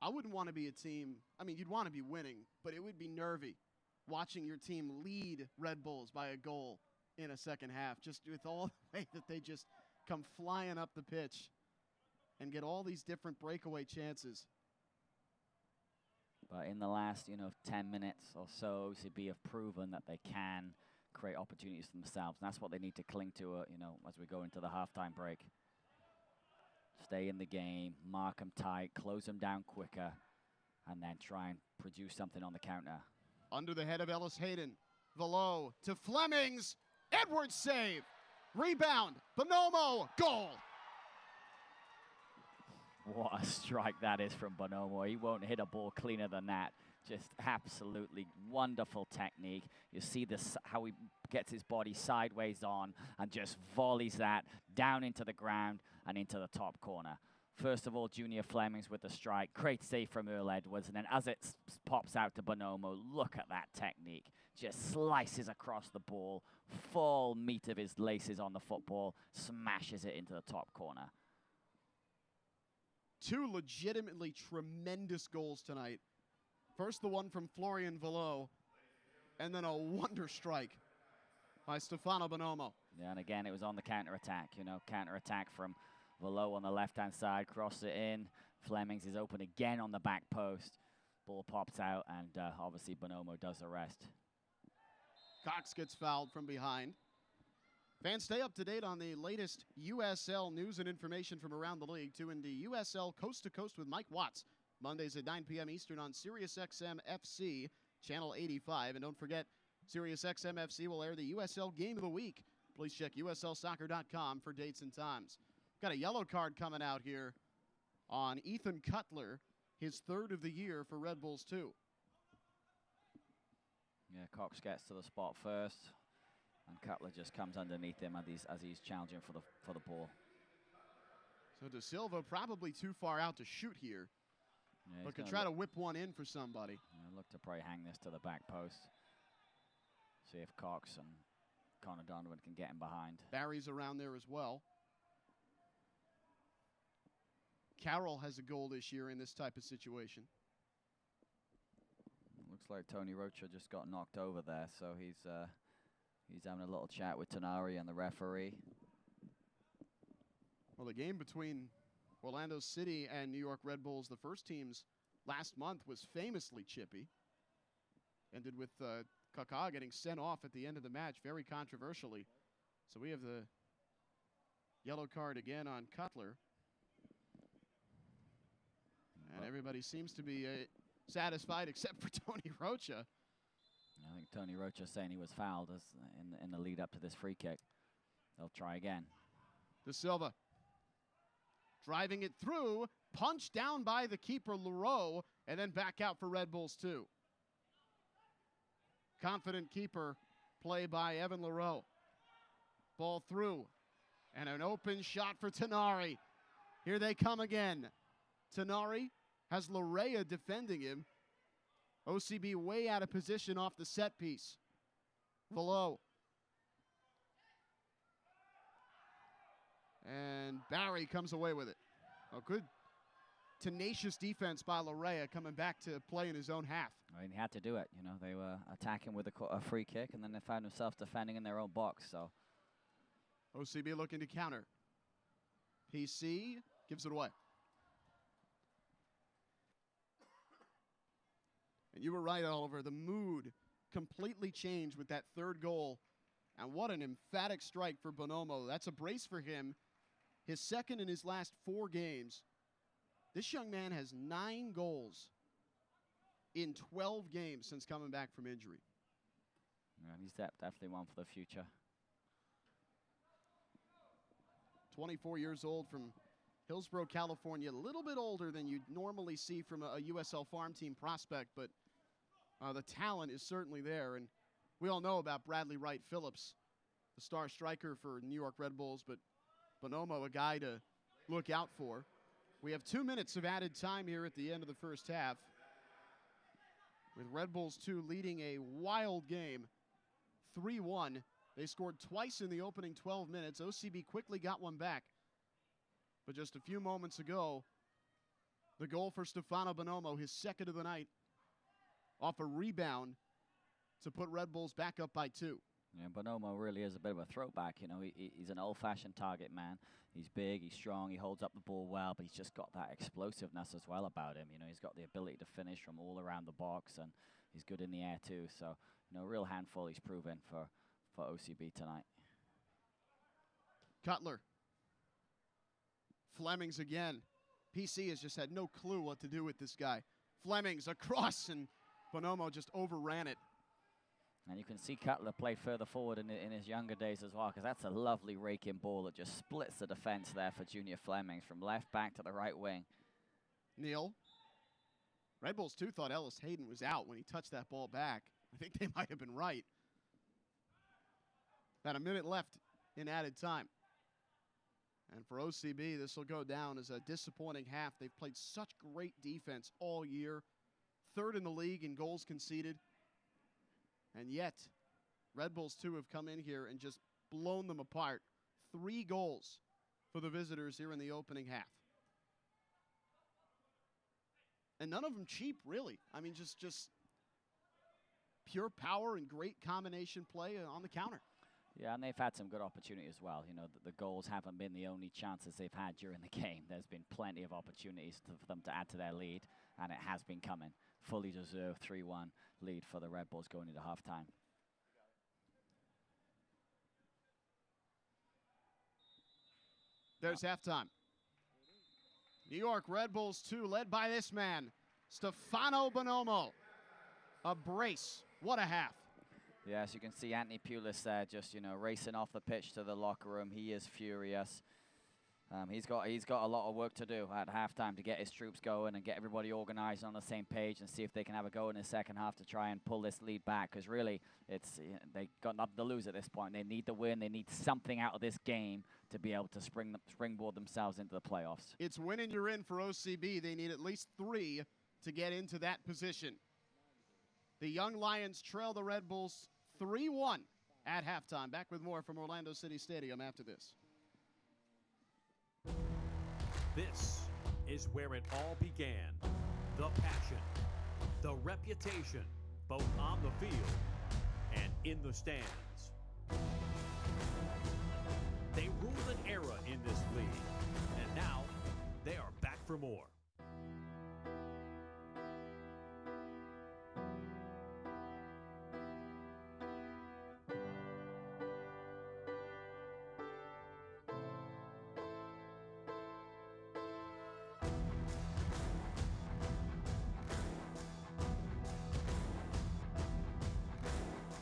B: I wouldn't want to be a team, I mean, you'd want to be winning, but it would be nervy watching your team lead Red Bulls by a goal in a second half, just with all the way that they just come flying up the pitch and get all these different breakaway chances.
A: But in the last, 10 minutes or so, OCB have proven that they can create opportunities for themselves. And that's what they need to cling to, as we go into the halftime break. Stay in the game, mark them tight, close them down quicker, and then try and produce something on the counter.
B: Under the head of Ellis Hayden, Velo to Flemings, Edwards save, rebound, Bonomo, goal.
A: What a strike that is from Bonomo. He won't hit a ball cleaner than that. Just absolutely wonderful technique. You see this, how he gets his body sideways on and just volleys that down into the ground and into the top corner. First of all, Junior Flemings with the strike. Great save from Earl Edwards. And then as it pops out to Bonomo, look at that technique. Just slices across the ball. Full meat of his laces on the football. Smashes it into the top corner.
B: 2 legitimately tremendous goals tonight. First, the one from Florian Velo, and then a wonder strike by Stefano Bonomo.
A: Yeah, and again, it was on the counter-attack, counter-attack from Velo on the left-hand side, cross it in. Flemings is open again on the back post. Ball pops out, and obviously Bonomo does the rest.
B: Cox gets fouled from behind. Fans, stay up to date on the latest USL news and information from around the league. Tune in to USL Coast to Coast with Mike Watts, Mondays at 9 p.m. Eastern on SiriusXM FC, Channel 85. And don't forget, SiriusXM FC will air the USL Game of the Week. Please check USLsoccer.com for dates and times. Got a yellow card coming out here on Ethan Cutler, his 3rd of the year for Red Bulls 2.
A: Yeah, Cox gets to the spot first. And Cutler just comes underneath him as he's challenging for the ball.
B: So De Silva probably too far out to shoot here,
A: Yeah,
B: but could try to whip one in for somebody.
A: Look to probably hang this to the back post. See if Cox and Connor Donovan can get him behind.
B: Barry's around there as well. Carroll has a goal this year in this type of situation.
A: Looks like Tony Rocha just got knocked over there, so he's having a little chat with Tenari and the referee.
B: Well, the game between Orlando City and New York Red Bulls, the first teams last month, was famously chippy. Ended with Kaká getting sent off at the end of the match, very controversially. So we have the yellow card again on Cutler. And everybody seems to be satisfied except for Tony Rocha.
A: I think Tony Rocha saying he was fouled in the lead up to this free kick. They'll try again.
B: De Silva driving it through, punched down by the keeper Leroux, and then back out for Red Bulls 2. Confident keeper play by Evan Leroux. Ball through, and an open shot for Tenari. Here they come again. Tenari has Larea defending him. OCB way out of position off the set piece. Velo. And Barry comes away with it. A good, tenacious defense by Larea coming back to play in his own half.
A: I mean, he had to do it. They were attacking with a free kick, and then they found themselves defending in their own box. So
B: OCB looking to counter. PC gives it away. And you were right, Oliver. The mood completely changed with that 3rd goal. And what an emphatic strike for Bonomo. That's a brace for him. his second in his last 4 games. This young man has 9 goals in 12 games since coming back from injury.
A: Yeah, he's definitely one for the future.
B: 24 years old from Hillsborough, California. A little bit older than you'd normally see from a USL farm team prospect, but the talent is certainly there. And we all know about Bradley Wright Phillips, the star striker for New York Red Bulls, but Bonomo, a guy to look out for. We have 2 minutes of added time here at the end of the first half, with Red Bulls 2 leading a wild game, 3-1. They scored twice in the opening 12 minutes. OCB quickly got one back. But just a few moments ago, the goal for Stefano Bonomo, his second of the night, off a rebound to put Red Bulls back up by 2.
A: Yeah, Bonomo really is a bit of a throwback. You know, he's an old-fashioned target man. He's big, he's strong, he holds up the ball well, but he's just got that explosiveness as well about him. You know, he's got the ability to finish from all around the box, and he's good in the air too. So, you know, a real handful he's proven for OCB tonight.
B: Cutler. Flemings again. PC has just had no clue what to do with this guy. Flemings across, and Bonomo just overran it.
A: And you can see Cutler play further forward in his younger days as well, because that's a lovely rake-in ball that just splits the defense there for Junior Flemings from left back to the right wing.
B: Neal. Red Bulls 2 thought Ellis Hayden was out when he touched that ball back. I think they might have been right. About a minute left in added time. And for OCB, this will go down as a disappointing half. They've played such great defense all year. 3rd in the league in goals conceded. And yet, Red Bulls 2 have come in here and just blown them apart. 3 goals for the visitors here in the opening half. And none of them cheap, really. I mean, just pure power and great combination play on the counter.
A: Yeah, and they've had some good opportunity as well. You know, the goals haven't been the only chances they've had during the game. There's been plenty of opportunities for them to add to their lead, and it has been coming. Fully deserved 3-1 lead for the Red Bulls going into halftime.
B: There's halftime. New York Red Bulls 2, led by this man, Stefano Bonomo. A brace. What a half.
A: Yes, you can see Anthony Pulis there just, you know, racing off the pitch to the locker room. He is furious. He's got a lot of work to do at halftime to get his troops going and get everybody organized on the same page and see if they can have a go in the second half to try and pull this lead back. Because really, they got nothing to lose at this point. They need the win. They need something out of this game to be able to springboard themselves into the playoffs.
B: It's win and you're in for OCB. They need at least 3 to get into that position. The Young Lions trail the Red Bulls 3-1 at halftime. Back with more from Orlando City Stadium after this.
C: This is where it all began. The passion, the reputation, both on the field and in the stands. They ruled an era in this league, and now they are back for more.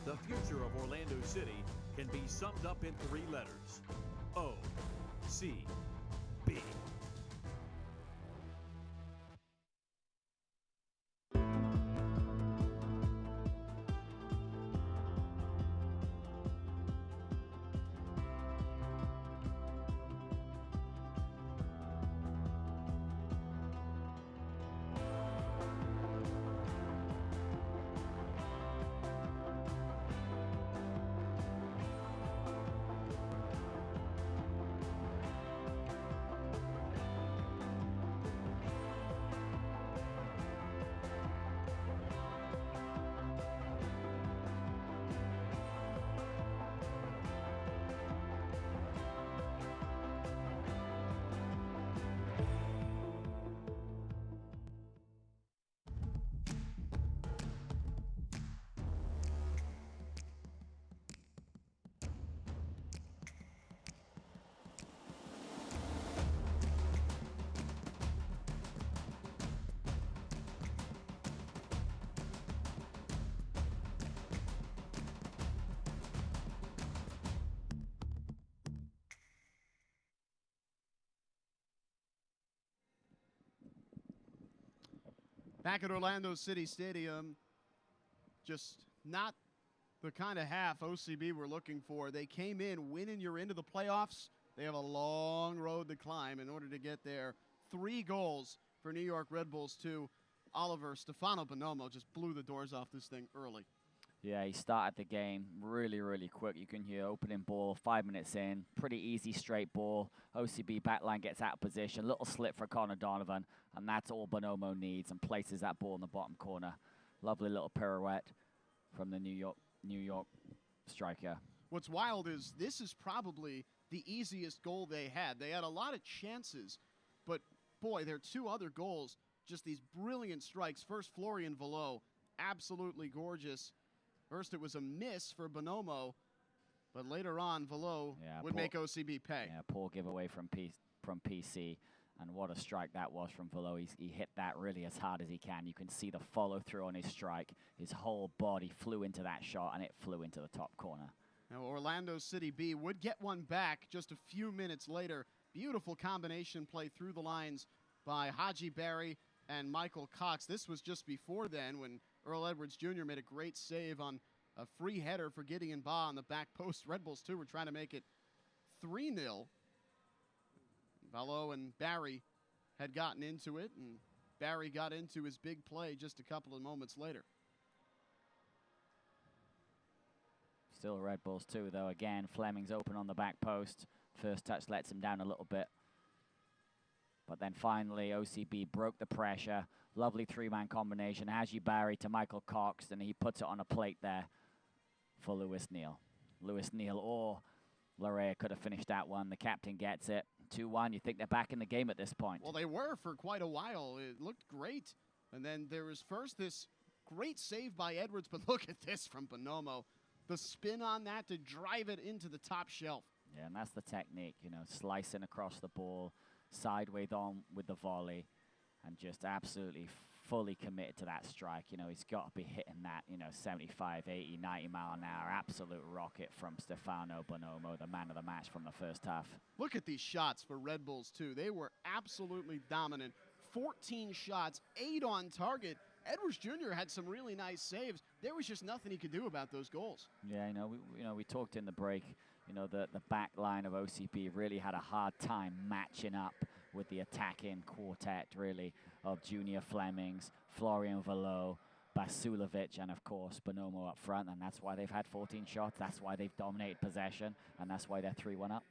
C: The future of Orlando City can be summed up in 3 letters: O-C-B.
B: Back at Orlando City Stadium, just not the kind of half OCB were looking for. They came in winning, you're into the playoffs. They have a long road to climb in order to get there. 3 goals for New York Red Bulls 2. Oliver, Stefano Bonomo just blew the doors off this thing early.
A: Yeah, he started the game really, really quick. You can hear opening ball, 5 minutes in, pretty easy straight ball. OCB backline gets out of position, little slip for Connor Donovan, and that's all Bonomo needs, and places that ball in the bottom corner. Lovely little pirouette from the New York striker.
B: What's wild is this is probably the easiest goal they had. They had a lot of chances, but boy, their 2 other goals, just these brilliant strikes. First, Florian Velo, absolutely gorgeous. First, it was a miss for Bonomo, but later on, Velo would make OCB pay.
A: Yeah, poor giveaway from PC, and what a strike that was from Velo. He hit that really as hard as he can. You can see the follow-through on his strike. His whole body flew into that shot, and it flew into the top corner.
B: Now, Orlando City B would get one back just a few minutes later. Beautiful combination play through the lines by Haji Barry and Michael Cox. This was just before then when Earl Edwards Jr. made a great save on a free header for Gideon Ba on the back post. Red Bulls 2 were trying to make it 3-0. Velo and Barry had gotten into it, and Barry got into his big play just a couple of moments later.
A: Still Red Bulls 2, though. Again, Fleming's open on the back post. First touch lets him down a little bit. But then finally, OCB broke the pressure. Lovely 3-man combination. Haji Barry to Michael Cox, and he puts it on a plate there for Lewis Neal. Lewis Neal or Larea could have finished that one. The captain gets it. 2-1. You think they're back in the game at this point?
B: Well, they were for quite a while. It looked great. And then there was first this great save by Edwards, but look at this from Bonomo. The spin on that to drive it into the top shelf.
A: Yeah, and that's the technique, you know, slicing across the ball, sideways on with the volley, and just absolutely fully committed to that strike. You know, he's got to be hitting that, you know, 75, 80, 90 mile an hour absolute rocket from Stefano Bonomo, the man of the match from the first half.
B: Look at these shots for Red Bulls, too. They were absolutely dominant. 14 shots, 8 on target. Edwards Jr. had some really nice saves. There was just nothing he could do about those goals.
A: Yeah, we talked in the break. You know, the back line of OCB really had a hard time matching up with the attacking quartet, really, of Junior Flemings, Florian Velo, Basulovic, and, of course, Bonomo up front. And that's why they've had 14 shots. That's why they've dominated possession. And that's why they're 3-1 up.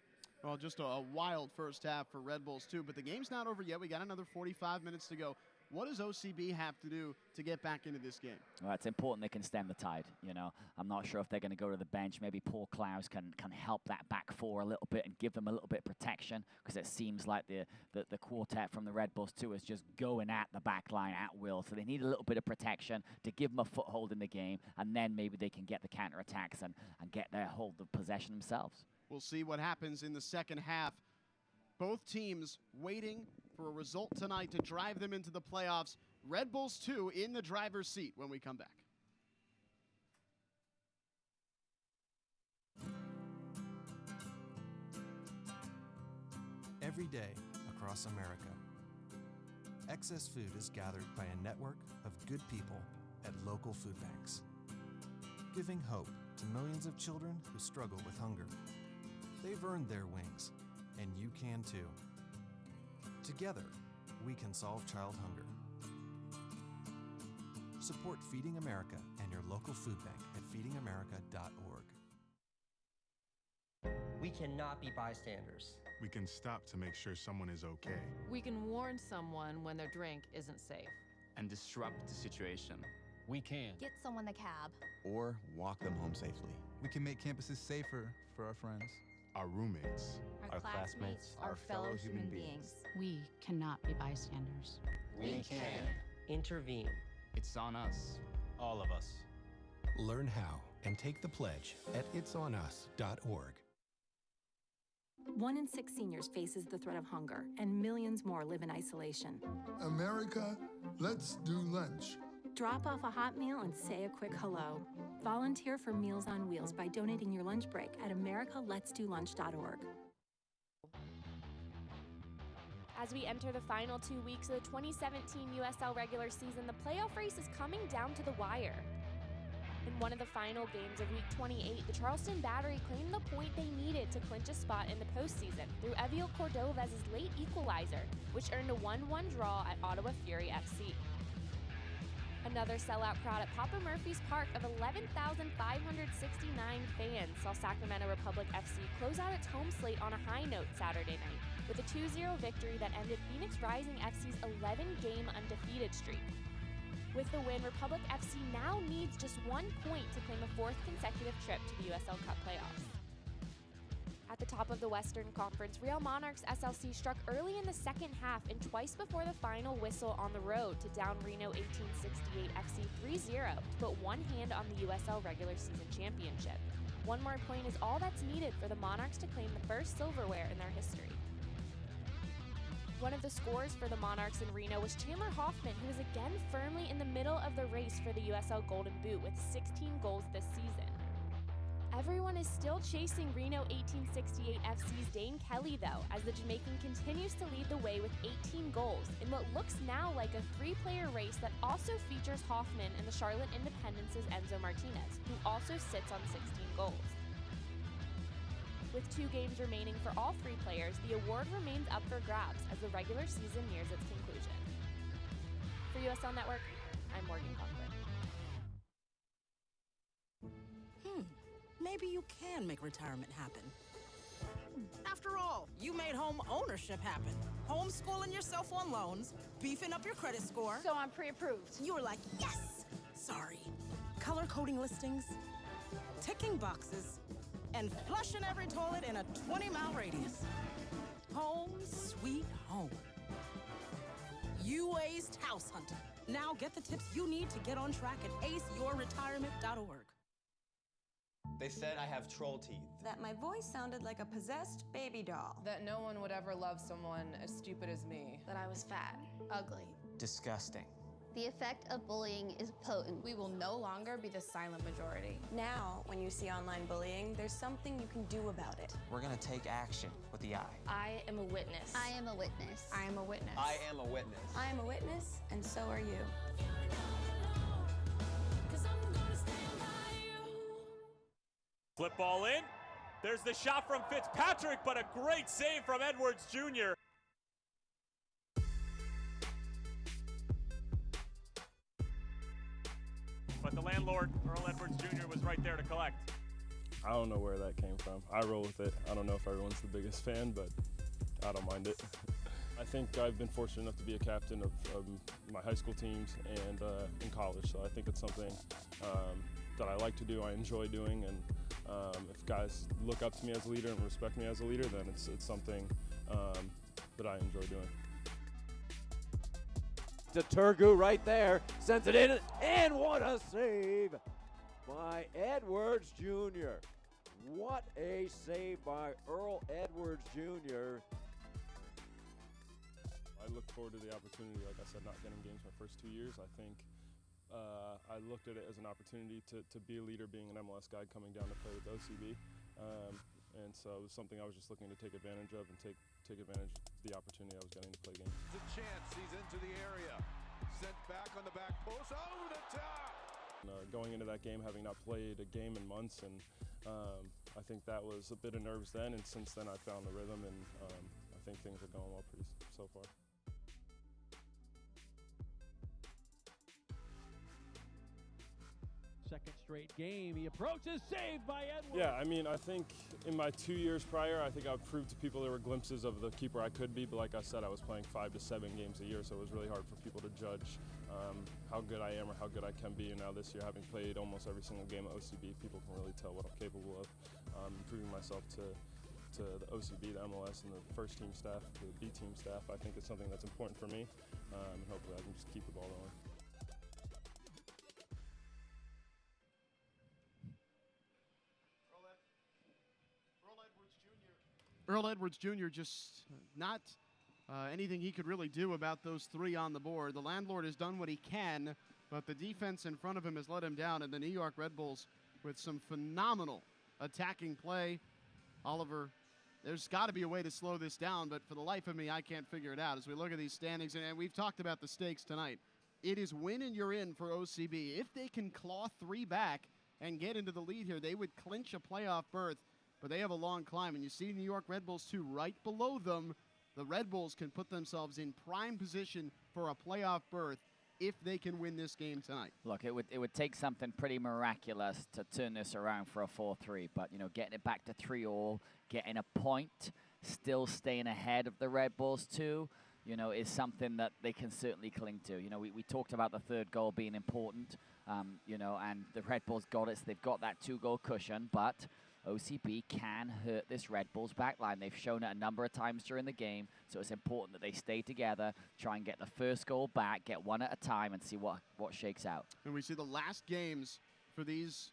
B: Well, just a wild first half for Red Bulls, too. But the game's not over yet. We got another 45 minutes to go. What does OCB have to do to get back into this game?
A: Well, it's important they can stem the tide, you know. I'm not sure if they're going to go to the bench. Maybe Paul Klaus can help that back four a little bit and give them a little bit of protection, because it seems like the quartet from the Red Bulls 2 is just going at the back line at will. So they need a little bit of protection to give them a foothold in the game, and then maybe they can get the counterattacks and get their hold of possession themselves.
B: We'll see what happens in the second half. Both teams waiting for a result tonight to drive them into the playoffs. Red Bulls 2 in the driver's seat when we come back.
D: Every day across America, excess food is gathered by a network of good people at local food banks, giving hope to millions of children who struggle with hunger. They've earned their wings, and you can too. Together, we can solve child hunger. Support Feeding America and your local food bank at feedingamerica.org.
E: We cannot be bystanders.
F: We can stop to make sure someone is okay.
G: We can warn someone when their drink isn't safe.
H: And disrupt the situation.
C: We can
I: get someone the cab.
J: Or walk them home safely.
K: We can make campuses safer for our friends.
F: Our roommates.
I: Our classmates, our fellow human beings.
G: We cannot be bystanders.
E: We can intervene.
H: It's on us.
C: all of us.
L: Learn how and take the pledge at itsonus.org.
M: 1 in 6 seniors faces the threat of hunger, and millions more live in isolation.
N: America, let's do lunch.
M: Drop off a hot meal and say a quick hello. Volunteer for Meals on Wheels by donating your lunch break at americaletsdolunch.org.
O: As we enter the final 2 weeks of the 2017 USL regular season, the playoff race is coming down to the wire. In one of the final games of Week 28, the Charleston Battery claimed the point they needed to clinch a spot in the postseason through Evio Cordova's late equalizer, which earned a 1-1 draw at Ottawa Fury FC. Another sellout crowd at Papa Murphy's Park of 11,569 fans saw Sacramento Republic FC close out its home slate on a high note Saturday night, with a 2-0 victory that ended Phoenix Rising FC's 11-game undefeated streak. With the win, Republic FC now needs just 1 point to claim a 4th consecutive trip to the USL Cup playoffs. At the top of the Western Conference, Real Monarchs SLC struck early in the second half and twice before the final whistle on the road to down Reno 1868 FC 3-0 to put one hand on the USL regular season championship. One more point is all that's needed for the Monarchs to claim the first silverware in their history. One of the scorers for the Monarchs in Reno was Chandler Hoffman, who is again firmly in the middle of the race for the USL Golden Boot with 16 goals this season. Everyone is still chasing Reno 1868 FC's Dane Kelly, though, as the Jamaican continues to lead the way with 18 goals in what looks now like a 3-player race that also features Hoffman and the Charlotte Independence's Enzo Martinez, who also sits on 16 goals. With 2 games remaining for all 3 players, the award remains up for grabs as the regular season nears its conclusion. For USL Network, I'm Morgan Cutler.
P: Maybe you can make retirement happen. After all, you made home ownership happen. Homeschooling yourself on loans, beefing up your credit score.
Q: So I'm pre-approved.
P: You were like, yes! Sorry. Color coding listings, ticking boxes, and flushing every toilet in a 20-mile radius. Home sweet home. You aced house hunting. Now get the tips you need to get on track at aceyourretirement.org.
R: They said I have troll teeth.
S: That my voice sounded like a possessed baby doll.
T: That no one would ever love someone as stupid as me.
Q: That I was fat, ugly.
R: Disgusting.
I: The effect of bullying is potent.
Q: We will no longer be the silent majority.
S: Now, when you see online bullying, there's something you can do about it.
R: We're gonna take action with the I.
Q: I am a witness.
I: I am a witness.
Q: I am a witness.
R: I am a witness.
S: I am a witness, and so are you.
C: Flip ball in. There's the shot from Fitzpatrick, but a great save from Edwards Jr. But the landlord, Earl Edwards Jr., was right there to collect.
U: I don't know where that came from. I roll with it. I don't know if everyone's the biggest fan, but I don't mind it. I think I've been fortunate enough to be a captain of my high school teams and in college, so I think it's something that I like to do, I enjoy doing, and if guys look up to me as a leader and respect me as a leader, then it's something that I enjoy doing.
V: To Turgu right there, sends it in, and what a save by Edwards Jr. What a save by Earl Edwards Jr.
U: I look forward to the opportunity, like I said, not getting games my first 2 years. I think I looked at it as an opportunity to be a leader, being an MLS guy coming down to play with OCB. And so it was something I was just looking to take advantage of and take advantage of the opportunity I was getting to play games.
W: The chance, he's into the area. Sent back on the back post, over the top!
U: Going into that game, having not played a game in months, and I think that was a bit of nerves then, and since then I found the rhythm, and I think things are going well so far.
X: Second straight game, he approaches, saved by Edwards.
U: Yeah, I mean, I think in my 2 years prior, I think I proved to people there were glimpses of the keeper I could be, but like I said, I was playing 5 to 7 games a year, so it was really hard for people to judge how good I am or how good I can be. And now this year, having played almost every single game at OCB, people can really tell what I'm capable of. Improving myself to the OCB, the MLS, and the first team staff, the B team staff, I think is something that's important for me. And hopefully I can just keep the ball rolling.
B: Earl Edwards Jr. just not anything he could really do about those 3 on the board. The landlord has done what he can, but the defense in front of him has let him down, and the New York Red Bulls with some phenomenal attacking play. Oliver there's got to be a way to slow this down, but for the life of me, I can't figure it out. As we look at these standings, and we've talked about the stakes tonight, it is win and you're in for OCB. If they can claw 3 back and get into the lead here, they would clinch a playoff berth, but they have a long climb. And you see New York Red Bulls 2 right below them. The Red Bulls can put themselves in prime position for a playoff berth if they can win this game tonight.
A: Look, it would take something pretty miraculous to turn this around for a 4-3, but, you know, getting it back to 3-all, getting a point, still staying ahead of the Red Bulls 2, you know, is something that they can certainly cling to. You know, we talked about the third goal being important, you know, and the Red Bulls got it. So they've got that 2-goal cushion, but OCB can hurt this Red Bulls backline. They've shown it a number of times during the game, so it's important that they stay together, try and get the first goal back, get one at a time, and see what shakes out.
B: And we see the last games for these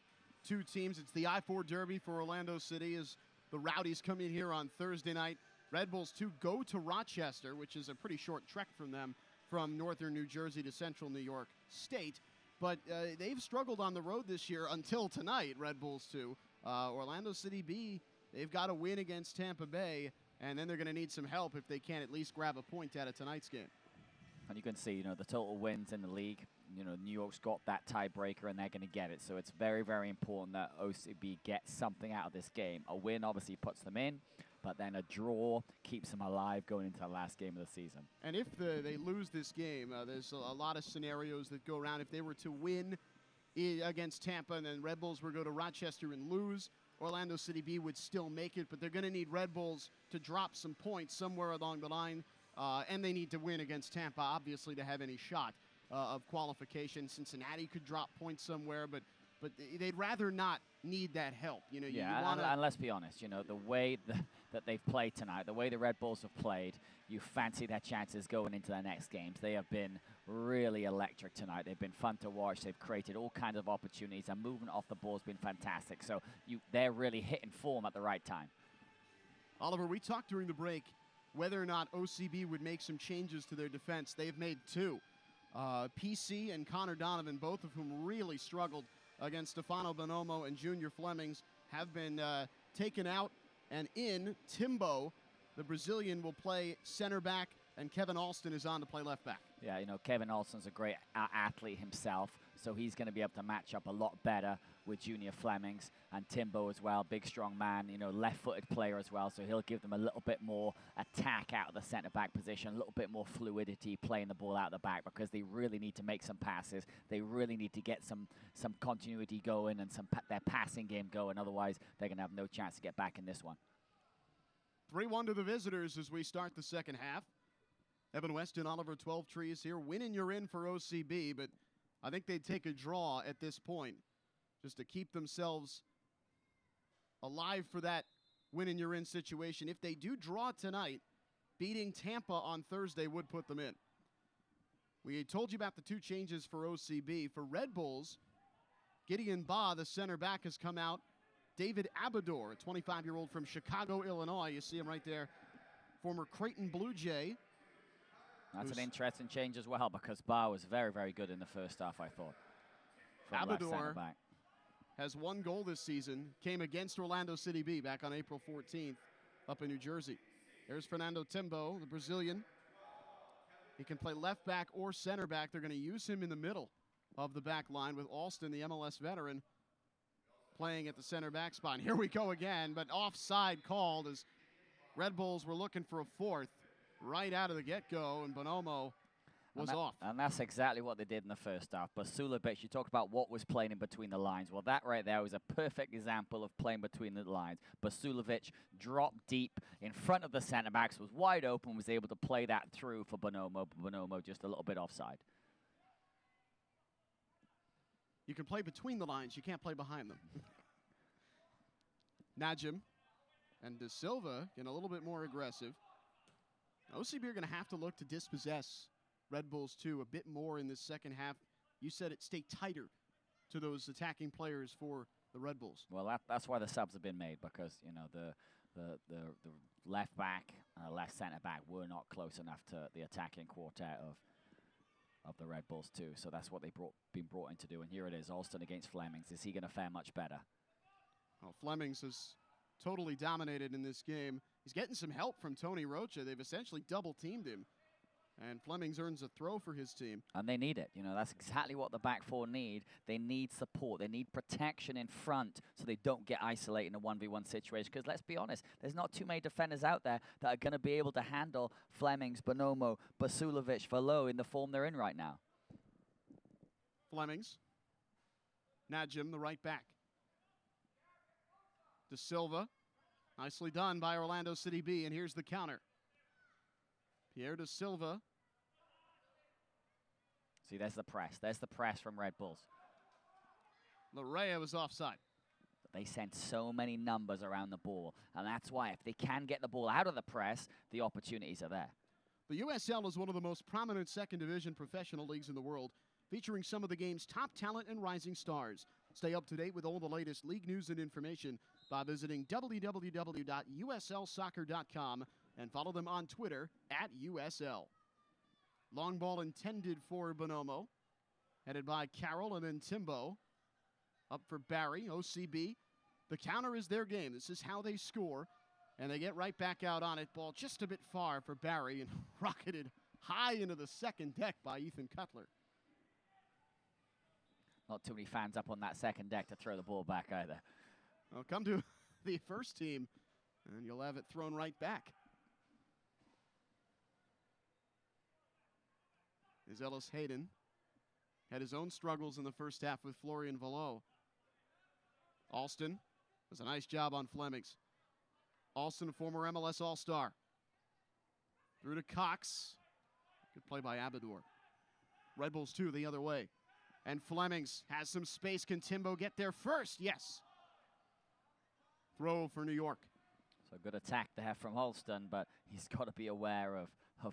B: two teams. It's the I-4 Derby for Orlando City as the Rowdies come in here on Thursday night. Red Bulls 2 go to Rochester, which is a pretty short trek from them, from northern New Jersey to central New York State. But they've struggled on the road this year until tonight, Red Bulls 2. Orlando City B, they've got to win against Tampa Bay, and then they're going to need some help if they can't at least grab a point out of tonight's game.
A: And you can see, you know, the total wins in the league. You know, New York's got that tiebreaker, and they're going to get it. So it's very, very important that OCB gets something out of this game. A win obviously puts them in, but then a draw keeps them alive going into the last game of the season.
B: And if they lose this game, there's a lot of scenarios that go around. If they were to win against Tampa and then Red Bulls were to go to Rochester and lose, Orlando City B would still make it, but they're going to need Red Bulls to drop some points somewhere along the line, and they need to win against Tampa, obviously, to have any shot of qualification. Cincinnati could drop points somewhere, but they'd rather not need that help. You know,
A: yeah, and let's be honest, you know, the way that they've played tonight, the way the Red Bulls have played, you fancy their chances going into their next games. They have been really electric tonight. They've been fun to watch. They've created all kinds of opportunities. Their movement off the ball has been fantastic. So they're really hitting form at the right time.
B: Oliver, we talked during the break whether or not OCB would make some changes to their defense. They've made 2. PC and Connor Donovan, both of whom really struggled against Stefano Bonomo and Junior Flemings, have been taken out, and in Timbo, the Brazilian, will play center back, and Kevin Alston is on to play left back.
A: Yeah, you know, Kevin Alston's a great athlete himself, so he's going to be able to match up a lot better with Junior Flemings and Timbo as well. Big, strong man, you know, left-footed player as well, so he'll give them a little bit more attack out of the center-back position, a little bit more fluidity playing the ball out of the back, because they really need to make some passes. They really need to get some continuity going and their passing game going. Otherwise, they're going to have no chance to get back in this one.
B: 3-1 to the visitors as we start the second half. Evan Weston, Oliver 12 Trees here. Winning, you're in for OCB, but I think they'd take a draw at this point just to keep themselves alive for that winning, you're in situation. If they do draw tonight, beating Tampa on Thursday would put them in. We told you about the 2 changes for OCB. For Red Bulls, Gideon Ba, the center back, has come out. David Abador, a 25-year-old from Chicago, Illinois. You see him right there. Former Creighton Blue Jay.
A: That's an interesting change as well, because Ba was very, very good in the first half, I thought.
B: Abador has 1 goal this season, came against Orlando City B back on April 14th up in New Jersey. There's Fernando Timbo, the Brazilian. He can play left back or center back. They're going to use him in the middle of the back line with Alston, the MLS veteran, playing at the center back spot. And here we go again, but offside called as Red Bulls were looking for a 4th right out of the get-go, and Bonomo was off.
A: And that's exactly what they did in the first half. But Basulovic, you talked about what was playing in between the lines. Well, that right there was a perfect example of playing between the lines. Basulovic dropped deep in front of the centre-backs, was wide open, was able to play that through for Bonomo. Bonomo just a little bit offside.
B: You can play between the lines. You can't play behind them. Najim and De Silva getting a little bit more aggressive. OCB are going to have to look to dispossess Red Bulls 2 a bit more in this second half. You said it, stay tighter to those attacking players for the Red Bulls.
A: Well, that's why the subs have been made, because, you know, the left back and the left centre back were not close enough to the attacking quartet of the Red Bulls 2. So that's what they've been brought in to do. And here it is, Alston against Flemings. Is he going to fare much better?
B: Well, Flemings has totally dominated in this game. He's getting some help from Tony Rocha. They've essentially double-teamed him. And Flemings earns a throw for his team.
A: And they need it. You know, that's exactly what the back four need. They need support. They need protection in front so they don't get isolated in a 1v1 situation. Because let's be honest, there's not too many defenders out there that are going to be able to handle Flemings, Bonomo, Basulovic, Valo in the form they're in right now.
B: Flemings. Najim, the right back. De Silva. Nicely done by Orlando City B, and here's the counter. Pierre De Silva.
A: See, there's the press. There's the press from Red Bulls.
B: Larea was offside.
A: They sent so many numbers around the ball, and that's why if they can get the ball out of the press, the opportunities are there.
B: The USL is one of the most prominent second division professional leagues in the world, featuring some of the game's top talent and rising stars. Stay up to date with all the latest league news and information by visiting www.uslsoccer.com and follow them on Twitter @USL. Long ball intended for Bonomo, headed by Carroll and then Timbo. Up for Barry, OCB. The counter is their game. This is how they score, and they get right back out on it. Ball just a bit far for Barry and rocketed high into the second deck by Ethan Cutler.
A: Not too many fans up on that second deck to throw the ball back either.
B: Well, come to the first team, and you'll have it thrown right back. Is Ellis Hayden. Had his own struggles in the first half with Florian Valo. Alston does a nice job on Flemings. Alston, a former MLS All-Star. Through to Cox. Good play by Abador. Red Bulls 2 the other way. And Flemings has some space. Can Timbo get there first? Yes. Throw for New York.
A: So good attack there from Holston, but he's got to be aware of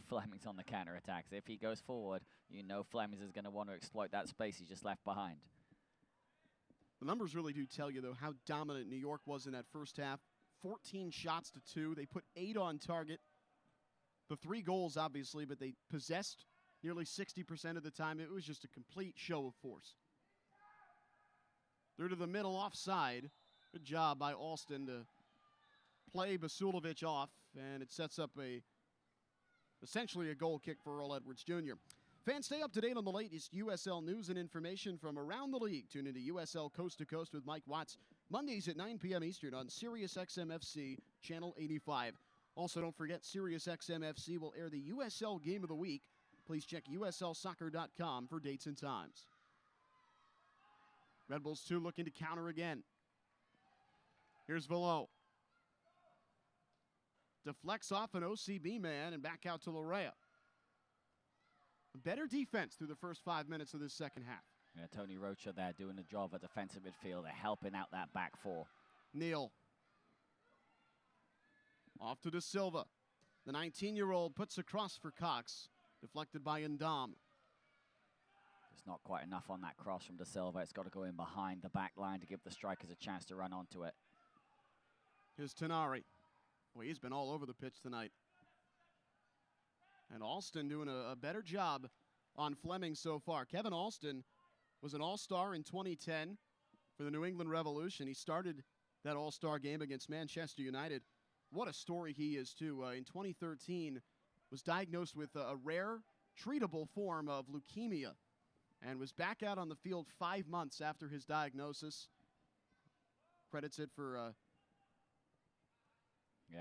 A: Flemings on the counter-attacks. If he goes forward, you know Flemings is going to want to exploit that space he just left behind.
B: The numbers really do tell you, though, how dominant New York was in that first half. 14 shots to 2. They put 8 on target. The 3 goals, obviously, but they possessed nearly 60% of the time. It was just a complete show of force. Through to the middle, offside. Good job by Alston to play Basulovic off, and it sets up essentially a goal kick for Earl Edwards Jr. Fans, stay up to date on the latest USL news and information from around the league. Tune into USL Coast to Coast with Mike Watts, Mondays at 9 p.m. Eastern on Sirius XM FC, Channel 85. Also, don't forget, Sirius XM FC will air the USL Game of the Week. Please check uslsoccer.com for dates and times. Red Bulls 2 looking to counter again. Here's Valo. Deflects off an OCB man and back out to Larea. Better defense through the first 5 minutes of this second half.
A: Yeah, Tony Rocha there doing the job at defensive midfielder, helping out that back four.
B: Neal. Off to De Silva. The 19-year-old puts a cross for Cox. Deflected by Ndam.
A: It's not quite enough on that cross from De Silva. It's got to go in behind the back line to give the strikers a chance to run onto it.
B: Here's Tenari. Well, he's been all over the pitch tonight. And Alston doing a better job on Fleming so far. Kevin Alston was an all-star in 2010 for the New England Revolution. He started that all-star game against Manchester United. What a story he is, too. In 2013, was diagnosed with a rare, treatable form of leukemia and was back out on the field 5 months after his diagnosis. Credits it for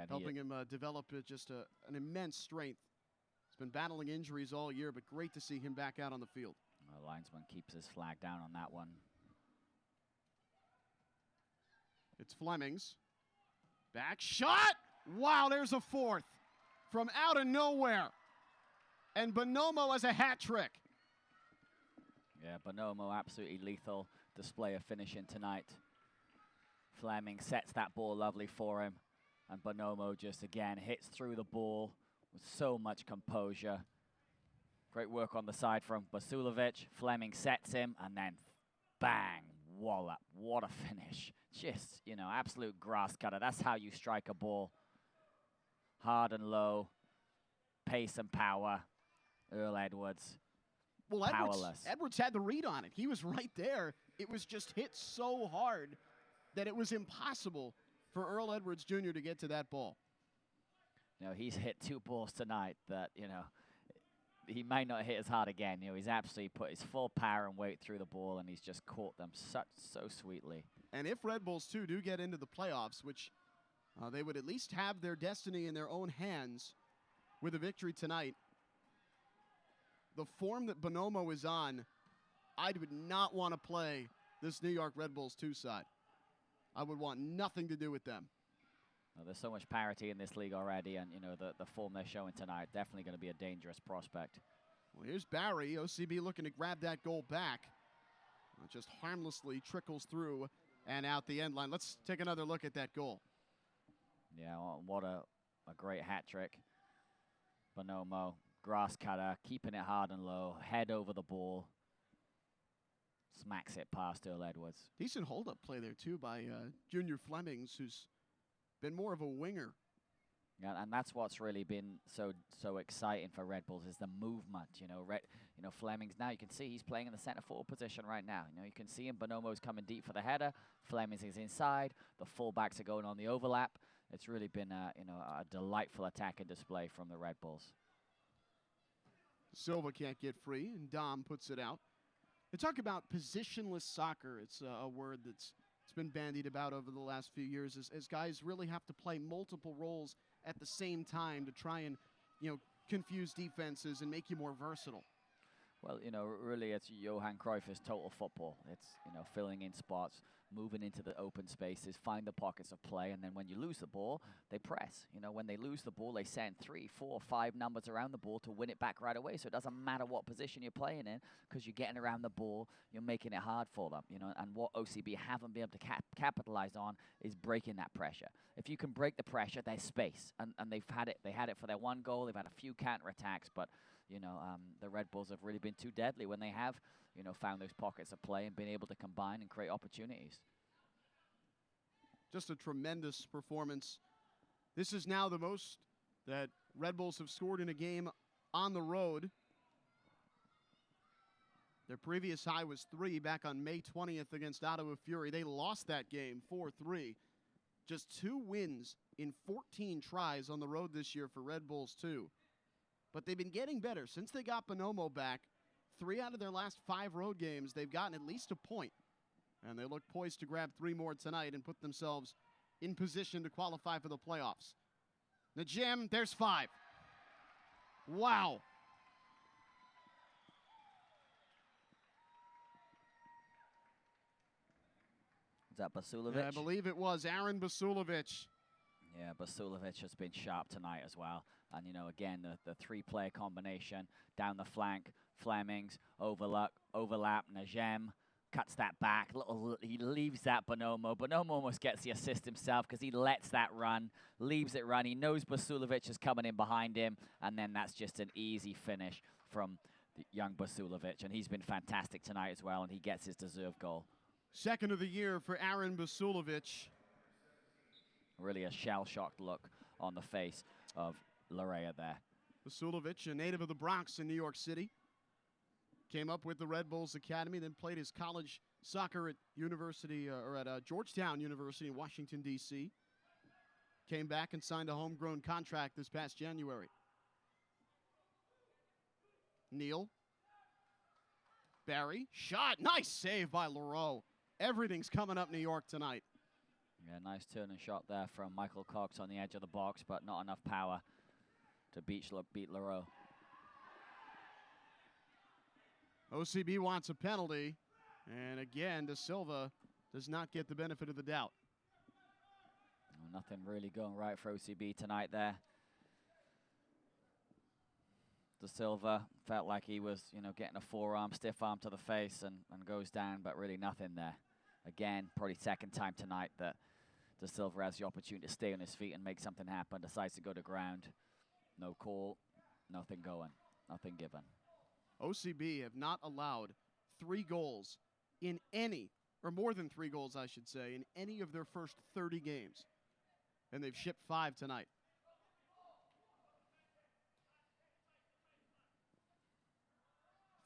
B: helping him develop just an immense strength. He's been battling injuries all year, but great to see him back out on the field.
A: The linesman keeps his flag down on that one.
B: It's Flemings. Back shot! Wow, there's a fourth from out of nowhere. And Bonomo has a hat trick.
A: Yeah, Bonomo, absolutely lethal display of finishing tonight. Fleming sets that ball lovely for him. And Bonomo just, again, hits through the ball with so much composure. Great work on the side from Basulovic. Fleming sets him, and then bang, wallop. What a finish. Just, you know, absolute grass cutter. That's how you strike a ball. Hard and low, pace and power. Earl Edwards,
B: well,
A: powerless.
B: Edwards had the read on it. He was right there. It was just hit so hard that it was impossible for Earl Edwards Jr. to get to that ball.
A: You know, he's hit 2 balls tonight that, you know, he might not hit as hard again. You know, he's absolutely put his full power and weight through the ball, and he's just caught them so sweetly.
B: And if Red Bulls, too, do get into the playoffs, which they would at least have their destiny in their own hands with a victory tonight, the form that Bonomo is on, I would not want to play this New York Red Bulls 2 side. I would want nothing to do with them.
A: Well, there's so much parity in this league already, and, you know, the form they're showing tonight, definitely going to be a dangerous prospect.
B: Well, here's Barry. OCB looking to grab that goal back. It just harmlessly trickles through and out the end line. Let's take another look at that goal.
A: Yeah, well, what a great hat trick. Bonomo, grass cutter, keeping it hard and low, head over the ball. Smacks it past Earl Edwards.
B: Decent hold-up play there, too, by Junior Flemings, who's been more of a winger.
A: Yeah, and that's what's really been so exciting for Red Bulls is the movement. You know, Flemings now, you can see he's playing in the center forward position right now. You know, you can see him. Bonomo's coming deep for the header. Flemings is inside. The fullbacks are going on the overlap. It's really been a delightful attack and display from the Red Bulls.
B: Silva can't get free, and Dom puts it out. They talk about positionless soccer. It's a word that's been bandied about over the last few years as guys really have to play multiple roles at the same time to try and, you know, confuse defenses and make you more versatile.
A: Well, you know, really it's Johan Cruyff's total football. It's, you know, filling in spots, moving into the open spaces, find the pockets of play, and then when you lose the ball, they press. You know, when they lose the ball, they send 3, 4, 5 numbers around the ball to win it back right away. So it doesn't matter what position you're playing in because you're getting around the ball, you're making it hard for them. You know, and what OCB haven't been able to capitalize on is breaking that pressure. If you can break the pressure, there's space, and they've had it. They had it for their one goal. They've had a few counterattacks, but you know, the Red Bulls have really been too deadly when they have, you know, found those pockets of play and been able to combine and create opportunities.
B: Just a tremendous performance. This is now the most that Red Bulls have scored in a game on the road. Their previous high was 3 back on May 20th against Ottawa Fury. They lost that game 4-3. Just 2 wins in 14 tries on the road this year for Red Bulls 2. But they've been getting better. Since they got Bonomo back, 3 out of their last 5 road games, they've gotten at least a point. And they look poised to grab 3 more tonight and put themselves in position to qualify for the playoffs. Najem, there's 5. Wow.
A: Is that Basulovic?
B: Yeah, I believe it was Aaron Basulovic.
A: Yeah, Basulovic has been sharp tonight as well. And, you know, again, the 3-player combination down the flank, Flemings, overlap, Najem cuts that back. He leaves that Bonomo. Bonomo almost gets the assist himself because he lets that run, leaves it run. He knows Basulovic is coming in behind him, and then that's just an easy finish from the young Basulovic. And he's been fantastic tonight as well, and he gets his deserved goal.
B: Second of the year for Aaron Basulovic.
A: Really a shell-shocked look on the face of Larea there.
B: Basulovic, a native of the Bronx in New York City, came up with the Red Bulls Academy, then played his college soccer at Georgetown University in Washington, D.C. Came back and signed a homegrown contract this past January. Neal. Barry. Shot. Nice save by Leroux. Everything's coming up New York tonight.
A: Yeah, nice turn and shot there from Michael Cox on the edge of the box, but not enough power to beat Leroux.
B: OCB wants a penalty, and again, De Silva does not get the benefit of the doubt.
A: Oh, nothing really going right for OCB tonight there. De Silva felt like he was, you know, getting a forearm, stiff arm to the face and goes down, but really nothing there. Again, probably second time tonight that De Silva has the opportunity to stay on his feet and make something happen, decides to go to ground. No call, nothing going, nothing given.
B: OCB have not allowed 3 goals in any, or more than 3 goals, I should say, in any of their first 30 games. And they've shipped 5 tonight.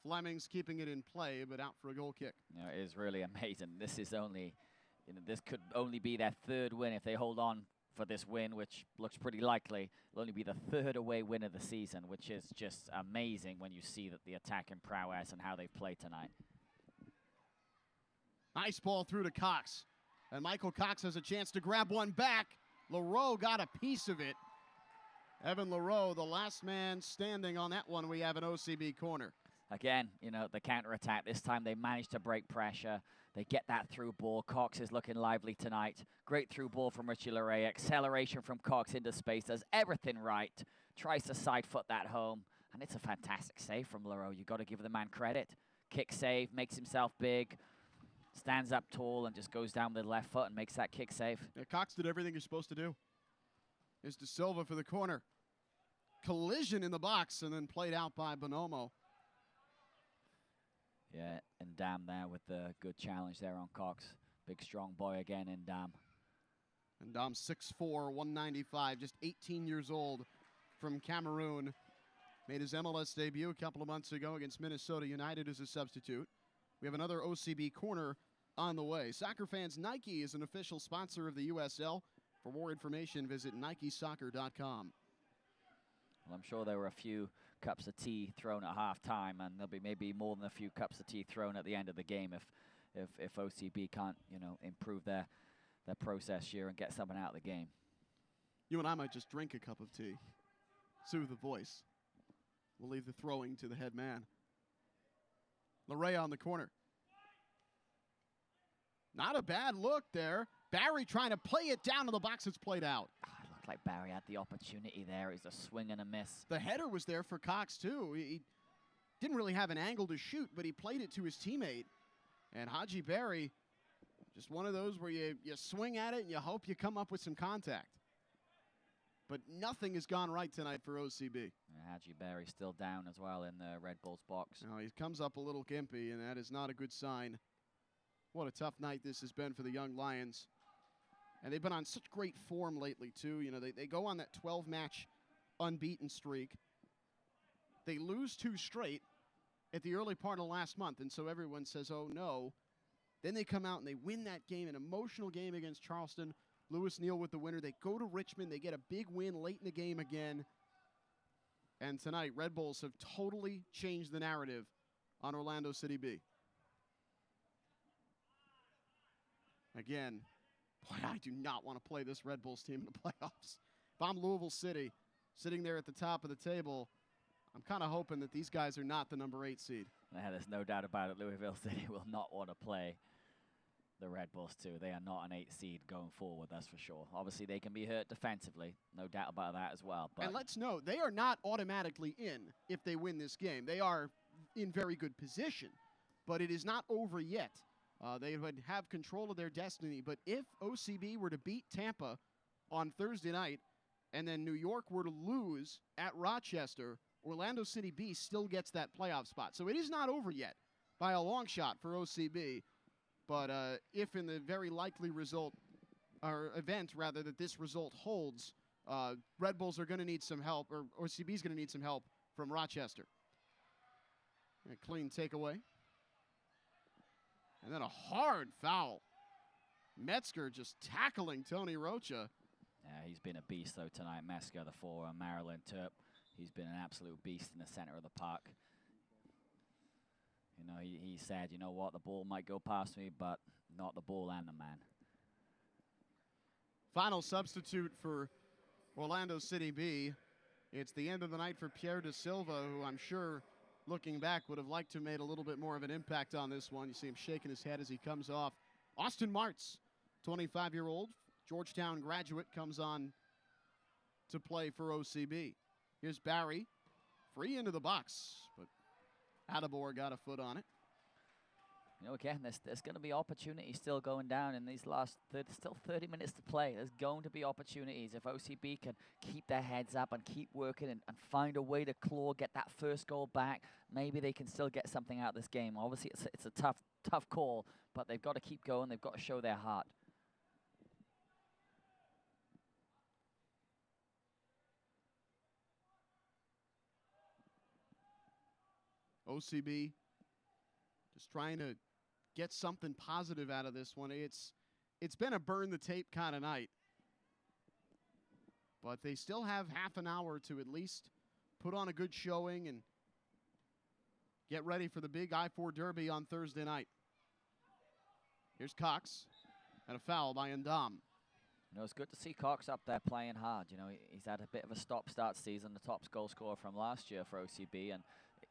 B: Fleming's keeping it in play, but out for a goal kick.
A: You know, it is really amazing. This is only you know, this could only be their third win if they hold on for this win, which looks pretty likely. It'll only be the third away win of the season, which is just amazing when you see that the attack and prowess and how they've played tonight.
B: Nice ball through to Cox. And Michael Cox has a chance to grab one back. LaRoe got a piece of it. Evan LaRoe, the last man standing on that one. We have an OCB corner.
A: Again, you know, the counterattack. This time they managed to break pressure. They get that through ball. Cox is looking lively tonight. Great through ball from Richie Larray. Acceleration from Cox into space. Does everything right. Tries to side foot that home. And it's a fantastic save from LaRoe. You've got to give the man credit. Kick save, makes himself big. Stands up tall and just goes down with the left foot and makes that kick save.
B: Yeah, Cox did everything you're supposed to do. Here's De Silva for the corner. Collision in the box and then played out by Bonomo.
A: Yeah, and Dam there with the good challenge there on Cox. Big strong boy again in Dam.
B: And Dam 6'4", 195, just 18 years old from Cameroon. Made his MLS debut a couple of months ago against Minnesota United as a substitute. We have another OCB corner on the way. Soccer fans, Nike is an official sponsor of the USL. For more information, visit NikeSoccer.com.
A: Well, I'm sure there were a few cups of tea thrown at halftime, and there'll be maybe more than a few cups of tea thrown at the end of the game if OCB can't, you know, improve their process here and get something out of the game.
B: You and I might just drink a cup of tea. Soothe the voice. We'll leave the throwing to the head man. Larray on the corner. Not a bad look there. Barry trying to play it down to the box. It's played out.
A: It looked like Barry had the opportunity there. It's a swing and a miss.
B: The header was there for Cox, too. He didn't really have an angle to shoot, but he played it to his teammate. And Haji Barry, just one of those where you swing at it and you hope you come up with some contact. But nothing has gone right tonight for OCB.
A: Haji Barry still down as well in the Red Bulls box.
B: No, he comes up a little gimpy, and that is not a good sign. What a tough night this has been for the Young Lions. And they've been on such great form lately, too. You know, they go on that 12-match unbeaten streak. They lose 2 straight at the early part of last month, and so everyone says, oh, no. Then they come out and they win that game, an emotional game against Charleston. Lewis Neal with the winner. They go to Richmond. They get a big win late in the game again. And tonight, Red Bulls have totally changed the narrative on Orlando City B. Again, boy, I do not want to play this Red Bulls team in the playoffs. If I'm Louisville City, sitting there at the top of the table, I'm kind of hoping that these guys are not the number 8 seed.
A: Yeah, there's no doubt about it. Louisville City will not want to play the Red Bulls too. They are not an 8 seed going forward, that's for sure. Obviously, they can be hurt defensively. No doubt about that as well. But
B: and let's note, they are not automatically in if they win this game. They are in very good position, but it is not over yet. They would have control of their destiny, but if OCB were to beat Tampa on Thursday night and then New York were to lose at Rochester, Orlando City B still gets that playoff spot. So it is not over yet by a long shot for OCB. But if in the very likely result, or event rather, that this result holds, Red Bulls are going to need some help, or OCB is going to need some help from Rochester. A clean takeaway. And then a hard foul. Metzger just tackling Tony Rocha.
A: Yeah, he's been a beast, though, tonight. Metzger, the forward, Maryland Terp. He's been an absolute beast in the center of the park. You know, he said, you know what, the ball might go past me, but not the ball and the man.
B: Final substitute for Orlando City B. It's the end of the night for Pierre De Silva, who I'm sure, looking back, would have liked to have made a little bit more of an impact on this one. You see him shaking his head as he comes off. Austin Martz, 25-year-old, Georgetown graduate, comes on to play for OCB. Here's Barry, free into the box, but Adabor got a foot on it.
A: You know, again, there's going to be opportunities still going down in these last still 30 minutes to play. There's going to be opportunities. If OCB can keep their heads up and keep working and find a way to claw, get that first goal back, maybe they can still get something out of this game. Obviously, it's a tough call, but they've got to keep going. They've got to show their heart.
B: OCB just trying to get something positive out of this one. It's it's been a burn the tape kind of night. But they still have half an hour to at least put on a good showing and get ready for the big I-4 Derby on Thursday night. Here's Cox, and a foul by Ndam.
A: You know, it's good to see Cox up there playing hard. You know, he's had a bit of a stop-start season, the top goal scorer from last year for OCB, and